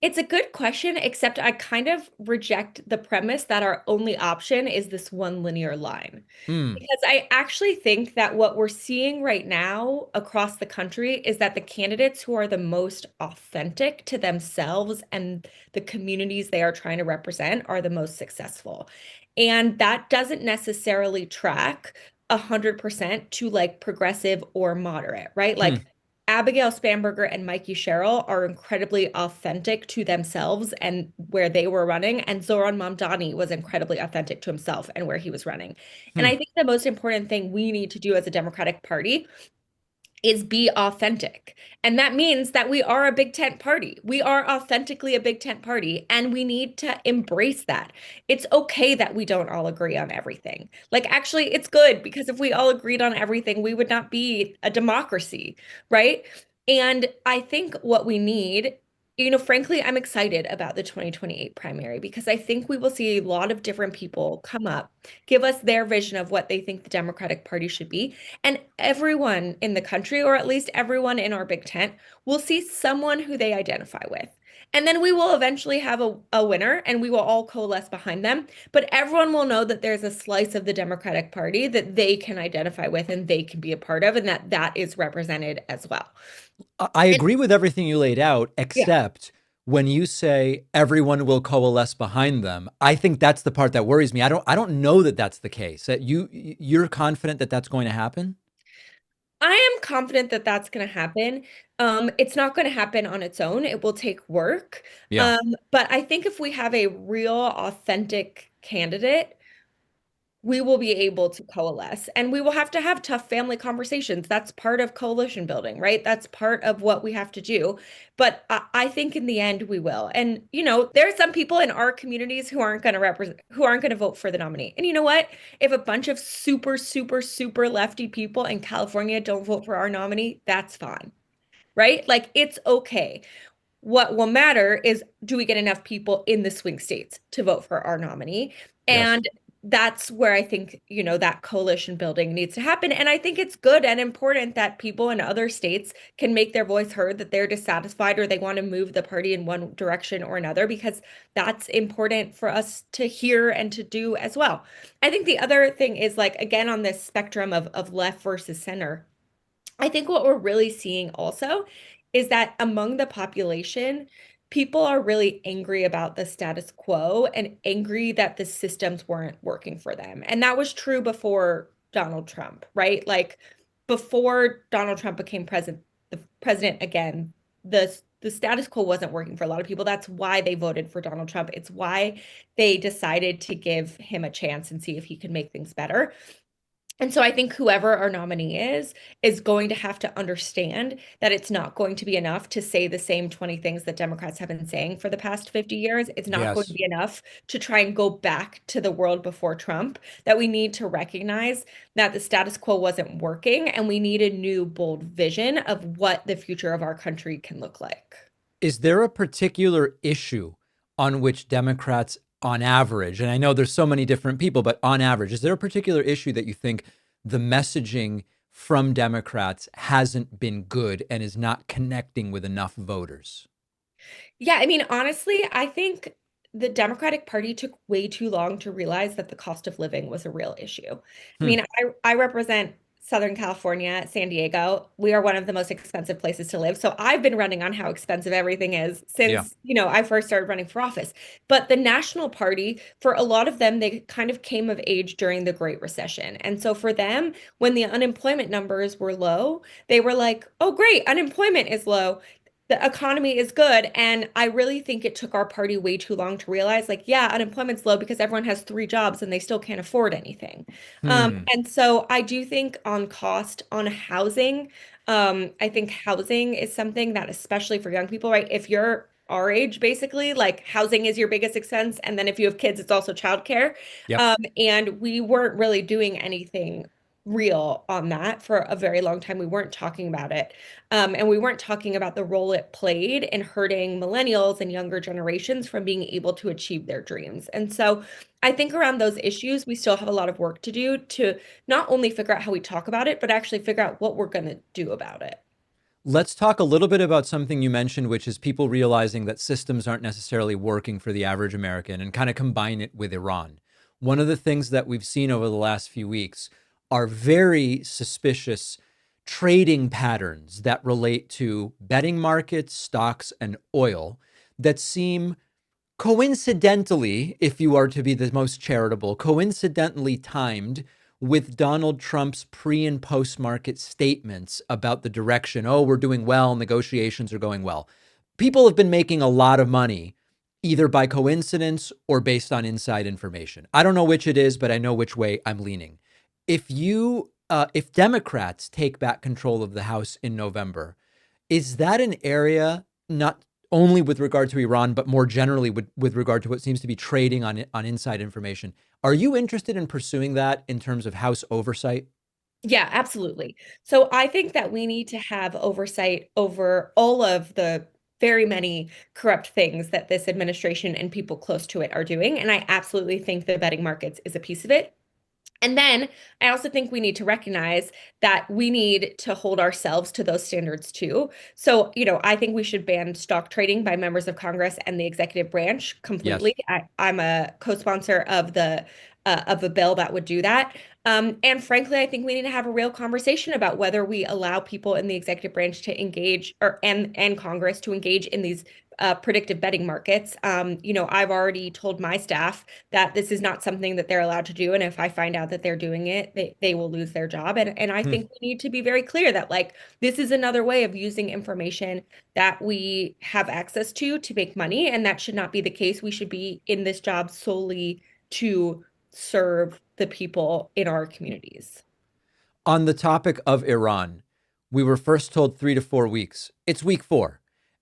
It's a good question, except I kind of reject the premise that our only option is this one linear line. Hmm. Because I actually think that what we're seeing right now across the country is that the candidates who are the most authentic to themselves and the communities they are trying to represent are the most successful. And that doesn't necessarily track 100% to like progressive or moderate, right? Hmm. Like Abigail Spanberger and Mikey Sherrill are incredibly authentic to themselves and where they were running. And Zoran Mamdani was incredibly authentic to himself and where he was running. And Hmm. I think the most important thing we need to do as a Democratic Party is be authentic. And that means that we are a big tent party. We are authentically a big tent party, and we need to embrace that. It's okay that we don't all agree on everything. Like, actually, it's good, because if we all agreed on everything, we would not be a democracy, right? And I think what we need, frankly, I'm excited about the 2028 primary, because I think we will see a lot of different people come up, give us their vision of what they think the Democratic Party should be. And everyone in the country, or at least everyone in our big tent, will see someone who they identify with. And then we will eventually have a winner, and we will all coalesce behind them. But everyone will know that there's a slice of the Democratic Party that they can identify with and they can be a part of, and that is represented as well. I agree with everything you laid out, Yeah. except when you say everyone will coalesce behind them. I think that's the part that worries me. I don't know that that's the case. That you're confident that that's going to happen? I am confident that that's going to happen. It's not going to happen on its own. It will take work. Yeah. But I think if we have a real, authentic candidate, we will be able to coalesce, and we will have to have tough family conversations. That's part of coalition building, right? That's part of what we have to do. But I think in the end we will. And there are some people in our communities who aren't going to who aren't going to vote for the nominee. And you know what? If a bunch of super, super, super lefty people in California don't vote for our nominee, that's fine, right? Like, it's okay. What will matter is, do we get enough people in the swing states to vote for our nominee? Yes. And that's where I think, that coalition building needs to happen. And I think it's good and important that people in other states can make their voice heard, that they're dissatisfied or they want to move the party in one direction or another, because that's important for us to hear and to do as well. I think the other thing is, like, again, on this spectrum of left versus center, I think what we're really seeing also is that among the population, people are really angry about the status quo and angry that the systems weren't working for them. And that was true before Donald Trump, right? Like, before Donald Trump became the president again, the the status quo wasn't working for a lot of people. That's why they voted for Donald Trump. It's why they decided to give him a chance and see if he could make things better. And so I think whoever our nominee is going to have to understand that it's not going to be enough to say the same 20 things that Democrats have been saying for the past 50 years. It's not going to Yes. be enough to try and go back to the world before Trump, that we need to recognize that the status quo wasn't working and we need a new, bold vision of what the future of our country can look like. Is there a particular issue on which Democrats, on average, and I know there's so many different people, but on average, is there a particular issue that you think the messaging from Democrats hasn't been good and is not connecting with enough voters? Yeah, I mean, honestly, I think the Democratic Party took way too long to realize that the cost of living was a real issue. I Hmm. mean, I represent Southern California, San Diego. We are one of the most expensive places to live. So I've been running on how expensive everything is Yeah. since, I first started running for office. But the National Party, for a lot of them, they kind of came of age during the Great Recession. And so for them, when the unemployment numbers were low, they were like, oh, great, unemployment is low, the economy is good. And I really think it took our party way too long to realize, like, yeah, unemployment's low because everyone has 3 jobs and they still can't afford anything. Hmm. And so I do think on cost, on housing, I think housing is something that, especially for young people, right? If you're our age, basically, like housing is your biggest expense. And then if you have kids, it's also childcare. Yep. And we weren't really doing anything real on that for a very long time. We weren't talking about it. And we weren't talking about the role it played in hurting millennials and younger generations from being able to achieve their dreams. And so I think around those issues, we still have a lot of work to do to not only figure out how we talk about it, but actually figure out what we're going to do about it. Let's talk a little bit about something you mentioned, which is people realizing that systems aren't necessarily working for the average American and kind of combine it with Iran. One of the things that we've seen over the last few weeks are very suspicious trading patterns that relate to betting markets, stocks, and oil that seem coincidentally, if you are to be the most charitable, coincidentally timed with Donald Trump's pre and post market statements about the direction. Oh, we're doing well. Negotiations are going well. People have been making a lot of money either by coincidence or based on inside information. I don't know which it is, but I know which way I'm leaning. If Democrats take back control of the House in November, is that an area not only with regard to Iran, but more generally with regard to what seems to be trading on inside information? Are you interested in pursuing that in terms of House oversight? Yeah, absolutely. So I think that we need to have oversight over all of the very many corrupt things that this administration and people close to it are doing. And I absolutely think the betting markets is a piece of it. And then I also think we need to recognize that we need to hold ourselves to those standards too. So, I think we should ban stock trading by members of Congress and the executive branch completely. Yes. I'm a co-sponsor of a bill that would do that. And frankly, I think we need to have a real conversation about whether we allow people in the executive branch to engage and Congress to engage in these predictive betting markets. I've already told my staff that this is not something that they're allowed to do. And if I find out that they're doing it, they will lose their job. And I Hmm. think we need to be very clear that, like, this is another way of using information that we have access to make money. And that should not be the case. We should be in this job solely to serve the people in our communities. On the topic of Iran, we were first told 3 to 4 weeks. It's week 4.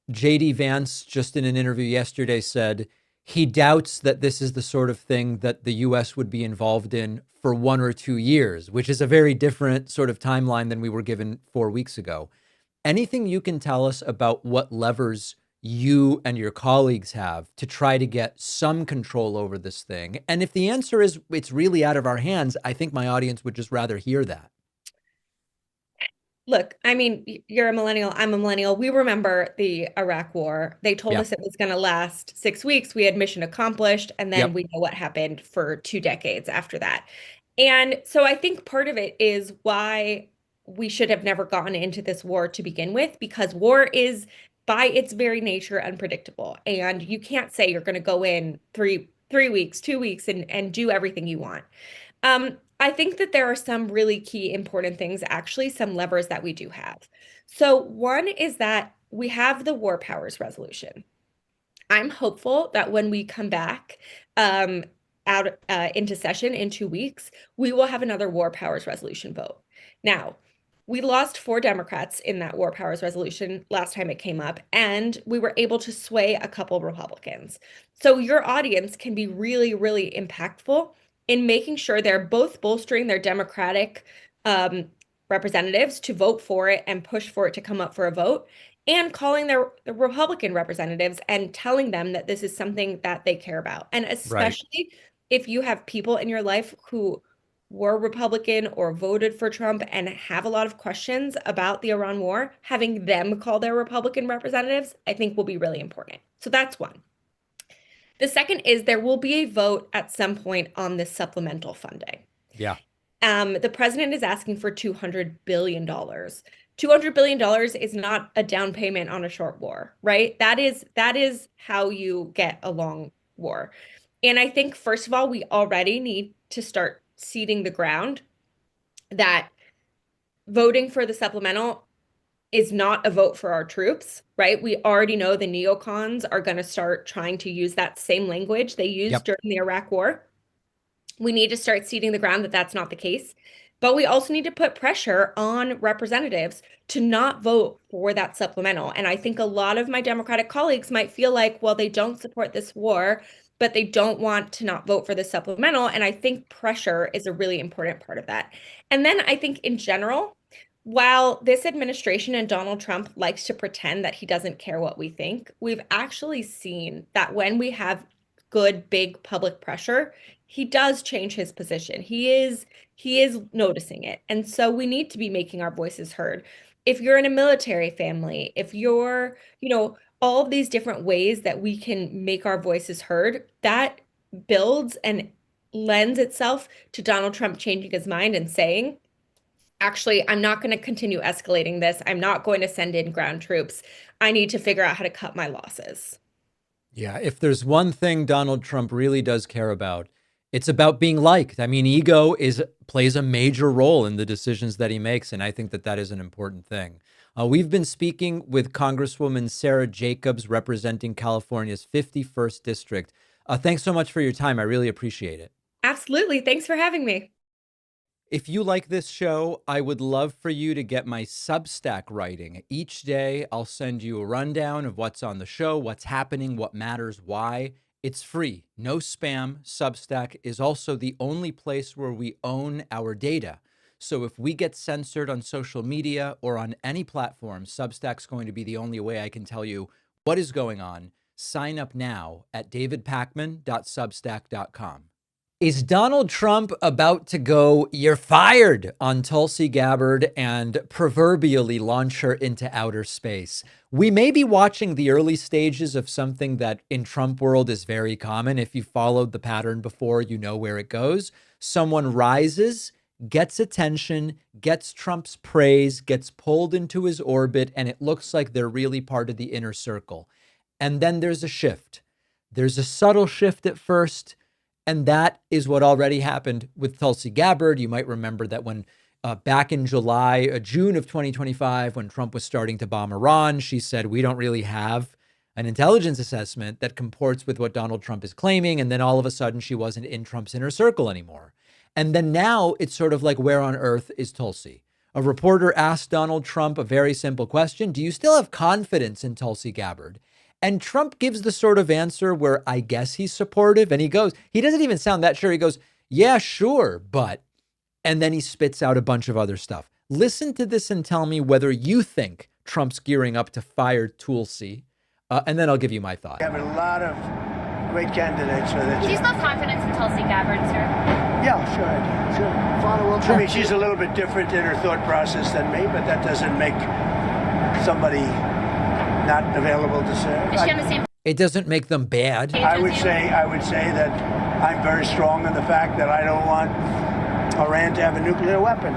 JD Vance, just in an interview yesterday, said he doubts that this is the sort of thing that the US would be involved in for 1 or 2 years, which is a very different sort of timeline than we were given 4 weeks ago. Anything you can tell us about what levers you and your colleagues have to try to get some control over this thing? And if the answer is it's really out of our hands, I think my audience would just rather hear that. Look, I mean, you're a millennial, I'm a millennial. We remember the Iraq War. They told Yeah. us it was going to last 6 weeks. We had mission accomplished, and then Yep. we know what happened for 2 decades after that. And so I think part of it is why we should have never gone into this war to begin with, because war is by its very nature unpredictable. And you can't say you're going to go in three weeks, 2 weeks, and do everything you want. I think that there are some really key important things, actually, some levers that we do have. So one is that we have the war powers resolution. I'm hopeful that when we come back out into session in 2 weeks, we will have another war powers resolution vote. Now, we lost 4 Democrats in that war powers resolution last time it came up, and we were able to sway a couple Republicans. So your audience can be really, really impactful in making sure they're both bolstering their Democratic representatives to vote for it and push for it to come up for a vote, and calling the Republican representatives and telling them that this is something that they care about. And especially if you have people in your life who were Republican or voted for Trump and have a lot of questions about the Iran war, having them call their Republican representatives, I think will be really important. So that's one. The second is there will be a vote at some point on this supplemental funding. Yeah. The president is asking for $200 billion. $200 billion is not a down payment on a short war, right? That is how you get a long war. And I think, first of all, we already need to start seeding the ground that voting for the supplemental is not a vote for our troops, right? We already know the neocons are going to start trying to use that same language they used during the Iraq war. We need to start seeding the ground that that's not the case. But we also need to put pressure on representatives to not vote for that supplemental. And I think a lot of my Democratic colleagues might feel like, well, they don't support this war, but they don't want to not vote for the supplemental. And I think pressure is a really important part of that. And then I think in general, while this administration and Donald Trump likes to pretend that he doesn't care what we think, we've actually seen that when we have good, big public pressure, he does change his position. He is noticing it. And so we need to be making our voices heard. If you're in a military family, if you're, all of these different ways that we can make our voices heard, that builds and lends itself to Donald Trump changing his mind and saying, actually, I'm not going to continue escalating this. I'm not going to send in ground troops. I need to figure out how to cut my losses. Yeah, if there's one thing Donald Trump really does care about, it's about being liked. I mean, ego plays a major role in the decisions that he makes, and I think that is an important thing. We've been speaking with Congresswoman Sara Jacobs, representing California's 51st District. Thanks so much for your time. I really appreciate it. Absolutely. Thanks for having me. If you like this show, I would love for you to get my Substack writing. Each day, I'll send you a rundown of what's on the show, what's happening, what matters, why. It's free, no spam. Substack is also the only place where we own our data. So if we get censored on social media or on any platform, Substack's going to be the only way I can tell you what is going on. Sign up now at davidpakman.substack.com. Is Donald Trump about to go, "You're fired" on Tulsi Gabbard and proverbially launch her into outer space? We may be watching the early stages of something that in Trump world is very common. If you followed the pattern before, you know where it goes. Someone rises, gets attention, gets Trump's praise, gets pulled into his orbit, and it looks like they're really part of the inner circle. And then there's a shift. There's a subtle shift at first. And that is what already happened with Tulsi Gabbard. You might remember that when back in June of 2025, when Trump was starting to bomb Iran, she said, we don't really have an intelligence assessment that comports with what Donald Trump is claiming. And then all of a sudden, she wasn't in Trump's inner circle anymore. And then now it's sort of like, where on earth is Tulsi? A reporter asked Donald Trump a very simple question. Do you still have confidence in Tulsi Gabbard? And Trump gives the sort of answer where I guess he's supportive. And he doesn't even sound that sure. He goes, yeah, sure, but, and then he spits out a bunch of other stuff. Listen to this and tell me whether you think Trump's gearing up to fire Tulsi. And then I'll give you my thought. We have a lot of great candidates for this. Do you still have confidence in Tulsi Gabbard, sir? Yeah, sure I do. Sure. Follow up. I mean, she's a little bit different in her thought process than me, but that doesn't make somebody not available to serve. Is she on the same It doesn't make them bad. page I as would you? say that I'm very strong in the fact that I don't want Iran to have a nuclear weapon.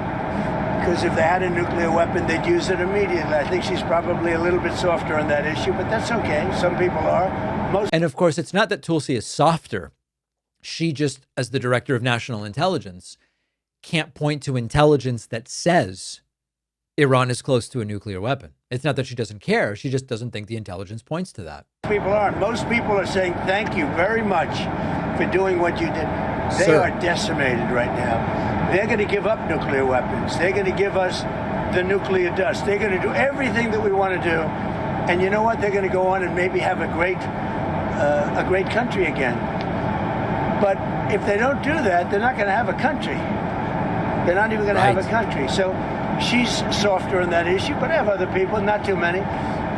Because if they had a nuclear weapon, they'd use it immediately. I think she's probably a little bit softer on that issue, but that's okay. Some people are. And of course, it's not that Tulsi is softer. She just, as the director of national intelligence, can't point to intelligence that says Iran is close to a nuclear weapon. It's not that she doesn't care. She just doesn't think the intelligence points to that. People aren't. Most people are saying thank you very much for doing what you did. They Sir. are decimated right now. They're going to give up nuclear weapons. They're going to give us the nuclear dust. They're going to do everything that we want to do. And you know what? They're going to go on and maybe have a great country again. But if they don't do that, they're not going to have a country. They're not even going to have a country. So she's softer on that issue, but I have other people, not too many.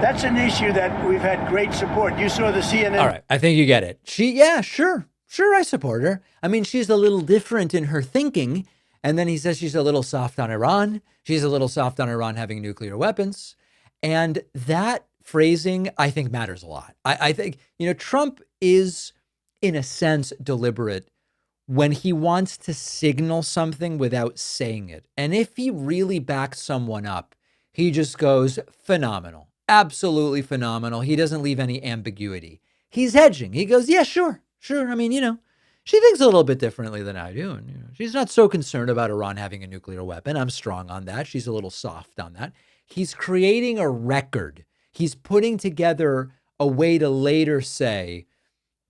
That's an issue that we've had great support. You saw the CNN. All right. I think you get it. Yeah, sure. Sure, I support her. I mean, she's a little different in her thinking. And then he says she's a little soft on Iran. She's a little soft on Iran having nuclear weapons. And that phrasing, I think, matters a lot. I think, Trump is, in a sense, deliberate when he wants to signal something without saying it. And if he really backs someone up, he just goes phenomenal, absolutely phenomenal. He doesn't leave any ambiguity. He's hedging. He goes, yeah, sure. I mean, she thinks a little bit differently than I do. And she's not so concerned about Iran having a nuclear weapon. I'm strong on that. She's a little soft on that. He's creating a record. He's putting together a way to later say,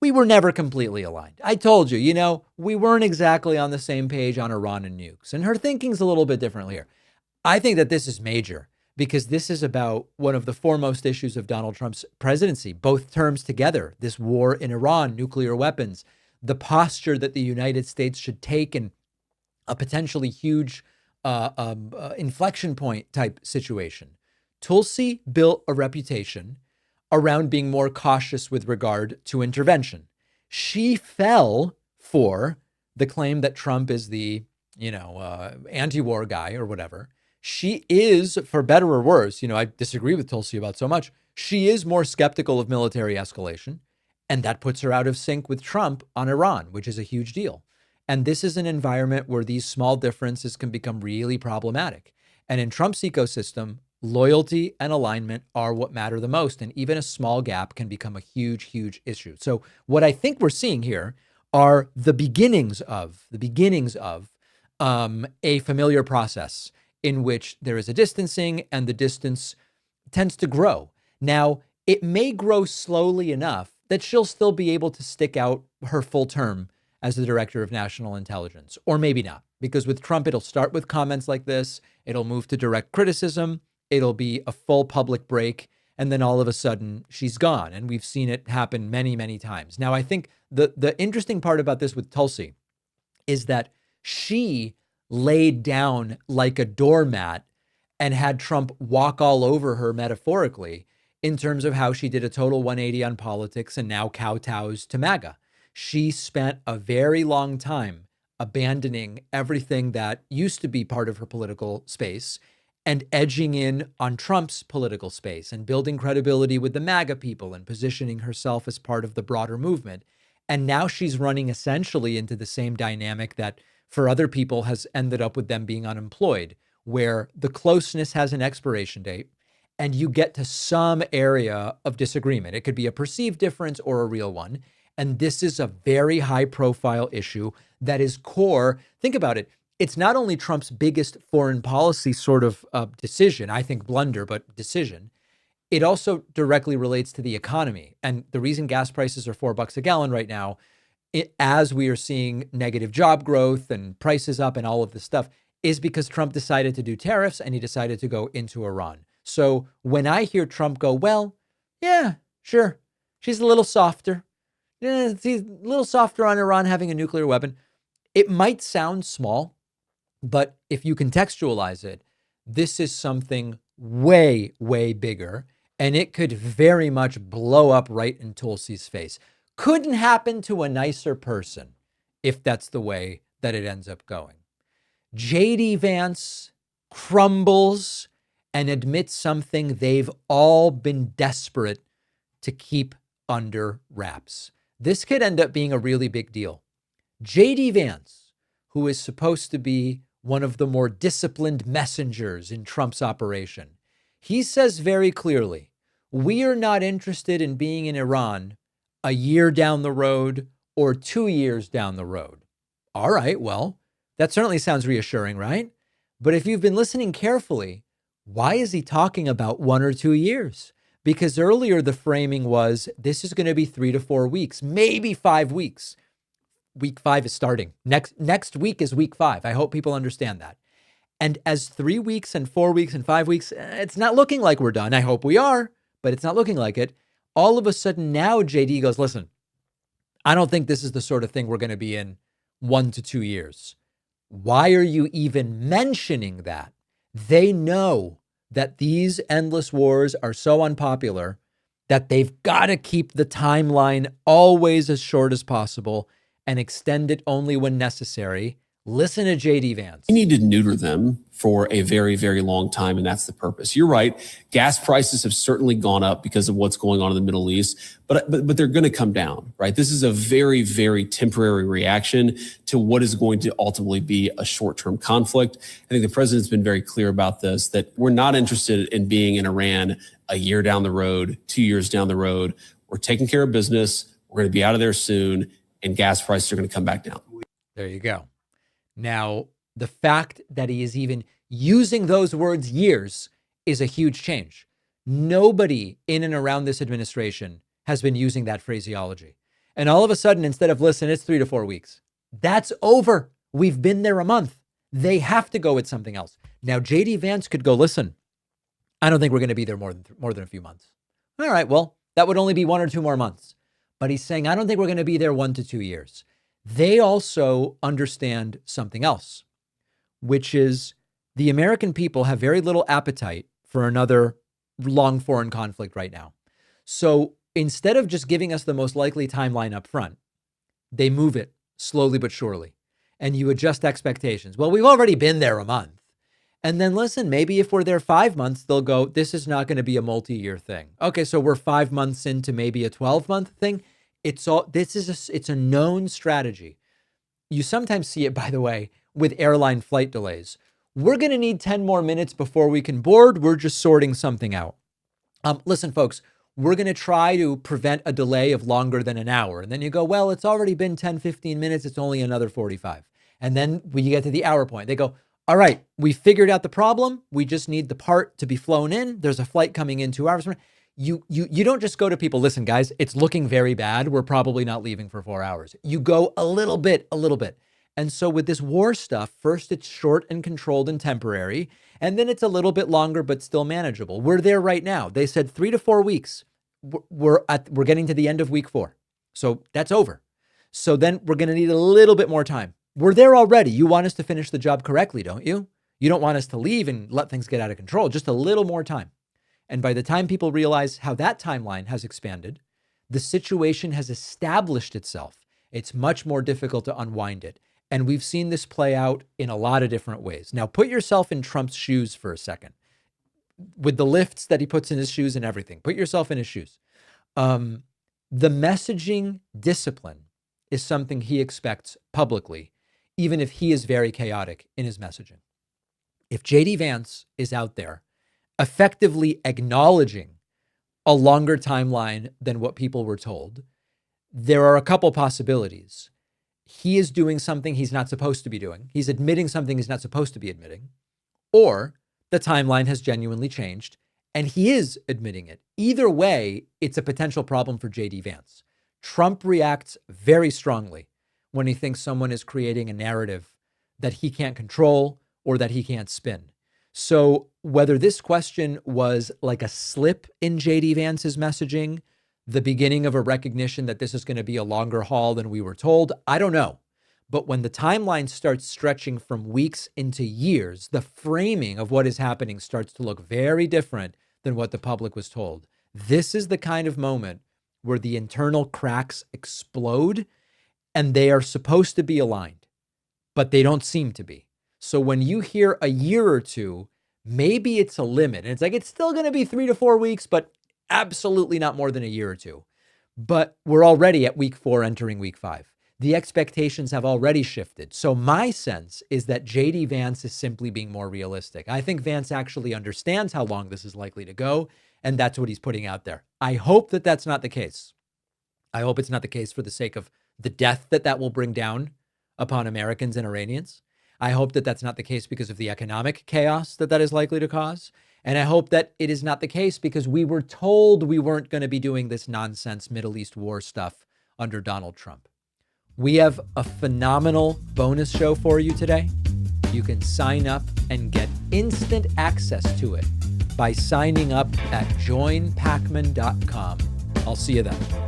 we were never completely aligned. I told you, we weren't exactly on the same page on Iran and nukes. And her thinking's a little bit different here. I think that this is major because this is about one of the foremost issues of Donald Trump's presidency, both terms together, this war in Iran, nuclear weapons, the posture that the United States should take in a potentially huge inflection point type situation. Tulsi built a reputation around being more cautious with regard to intervention. She fell for the claim that Trump is the, anti-war guy or whatever. She is, for better or worse, I disagree with Tulsi about so much. She is more skeptical of military escalation, and that puts her out of sync with Trump on Iran, which is a huge deal. And this is an environment where these small differences can become really problematic. And in Trump's ecosystem, loyalty and alignment are what matter the most. And even a small gap can become a huge, huge issue. So what I think we're seeing here are the beginnings of a familiar process in which there is a distancing and the distance tends to grow. Now, it may grow slowly enough that she'll still be able to stick out her full term as the director of national intelligence, or maybe not, because with Trump, it'll start with comments like this. It'll move to direct criticism. It'll be a full public break. And then all of a sudden she's gone. And we've seen it happen many, many times. Now, I think the interesting part about this with Tulsi is that she laid down like a doormat and had Trump walk all over her metaphorically in terms of how she did a total 180 on politics and now kowtows to MAGA. She spent a very long time abandoning everything that used to be part of her political space and edging in on Trump's political space and building credibility with the MAGA people and positioning herself as part of the broader movement. And now she's running essentially into the same dynamic that for other people has ended up with them being unemployed, where the closeness has an expiration date and you get to some area of disagreement. It could be a perceived difference or a real one. And this is a very high profile issue that is core. Think about it. It's not only Trump's biggest foreign policy sort of decision, I think blunder, but decision. It also directly relates to the economy. And the reason gas prices are $4 a gallon right now, as we are seeing negative job growth and prices up and all of this stuff, is because Trump decided to do tariffs and he decided to go into Iran. So when I hear Trump go, well, yeah, sure, she's a little softer. Yeah, she's a little softer on Iran having a nuclear weapon. It might sound small, but if you contextualize it, this is something way, way bigger, and it could very much blow up right in Tulsi's face. Couldn't happen to a nicer person if that's the way that it ends up going. J.D. Vance crumbles and admits something they've all been desperate to keep under wraps. This could end up being a really big deal. J.D. Vance, who is supposed to be one of the more disciplined messengers in Trump's operation, he says very clearly, we are not interested in being in Iran a year down the road or 2 years down the road. All right, well, that certainly sounds reassuring, right? But if you've been listening carefully, Why is he talking about 1 or 2 years? Because earlier the framing was this is going to be 3 to 4 weeks, maybe 5 weeks. Week 5 is starting. Next week is week 5. I hope people understand that. And as 3 weeks and 4 weeks and 5 weeks, it's not looking like we're done. I hope we are, but it's not looking like it. All of a sudden now JD goes, listen, I don't think this is the sort of thing we're going to be in 1 to 2 years. Why are you even mentioning that? They know that these endless wars are so unpopular that they've got to keep the timeline always as short as possible and extend it only when necessary. Listen to JD Vance. We need to neuter them for a very, very long time, and that's the purpose. You're right. Gas prices have certainly gone up because of what's going on in the Middle East, but they're going to come down, right? This is a very, very temporary reaction to what is going to ultimately be a short-term conflict. I think the president's been very clear about this, that we're not interested in being in Iran a year down the road, 2 years down the road. We're taking care of business. We're going to be out of there soon, and gas prices are going to come back down. There you go. Now, the fact that he is even using those words years is a huge change. Nobody in and around this administration has been using that phraseology. And all of a sudden, instead of listen, it's 3 to 4 weeks. That's over. We've been there a month. They have to go with something else. Now, JD Vance could go, listen, I don't think we're going to be there more than a few months. All right, well, that would only be 1 or 2 more months. But he's saying, I don't think we're going to be there 1 to 2 years. They also understand something else, which is the American people have very little appetite for another long foreign conflict right now. So instead of just giving us the most likely timeline up front, they move it slowly but surely. And you adjust expectations. Well, we've already been there a month. And then listen, maybe if we're there 5 months, they'll go, this is not going to be a multi-year thing. Okay, so we're 5 months into maybe a 12-month thing. It's a known strategy. You sometimes see it, by the way, with airline flight delays. We're going to need 10 more minutes before we can board. We're just sorting something out. Listen, folks, we're going to try to prevent a delay of longer than an hour. And then you go, well, it's already been 10, 15 minutes. It's only another 45. And then when you get to the hour point, they go, all right, we figured out the problem. We just need the part to be flown in. There's a flight coming in 2 hours from now. You don't just go to people, listen, guys, it's looking very bad. We're probably not leaving for 4 hours. You go a little bit. And so with this war stuff, first it's short and controlled and temporary, and then it's a little bit longer, but still manageable. We're there right now. They said 3 to 4 weeks. We're getting to the end of week 4. So that's over. So then we're going to need a little bit more time. We're there already. You want us to finish the job correctly, don't you? You don't want us to leave and let things get out of control. Just a little more time. And by the time people realize how that timeline has expanded, the situation has established itself. It's much more difficult to unwind it. And we've seen this play out in a lot of different ways. Now, put yourself in Trump's shoes for a second. With the lifts that he puts in his shoes and everything, put yourself in his shoes. The messaging discipline is something he expects publicly, even if he is very chaotic in his messaging. If JD Vance is out there effectively acknowledging a longer timeline than what people were told, there are a couple possibilities. He is doing something he's not supposed to be doing. He's admitting something he's not supposed to be admitting. Or the timeline has genuinely changed and he is admitting it. Either way, it's a potential problem for JD Vance. Trump reacts very strongly when he thinks someone is creating a narrative that he can't control or that he can't spin. So whether this question was like a slip in JD Vance's messaging, the beginning of a recognition that this is going to be a longer haul than we were told, I don't know. But when the timeline starts stretching from weeks into years, the framing of what is happening starts to look very different than what the public was told. This is the kind of moment where the internal cracks explode and they are supposed to be aligned, but they don't seem to be. So when you hear a year or two, maybe it's a limit. And it's like, it's still going to be 3 to 4 weeks, but absolutely not more than a year or two. But we're already at week 4, entering week 5. The expectations have already shifted. So my sense is that JD Vance is simply being more realistic. I think Vance actually understands how long this is likely to go, and that's what he's putting out there. I hope that that's not the case. I hope it's not the case for the sake of the death that will bring down upon Americans and Iranians. I hope that that's not the case because of the economic chaos that is likely to cause. And I hope that it is not the case, because we were told we weren't going to be doing this nonsense Middle East war stuff under Donald Trump. We have a phenomenal bonus show for you today. You can sign up and get instant access to it by signing up at joinpakman.com. I'll see you then.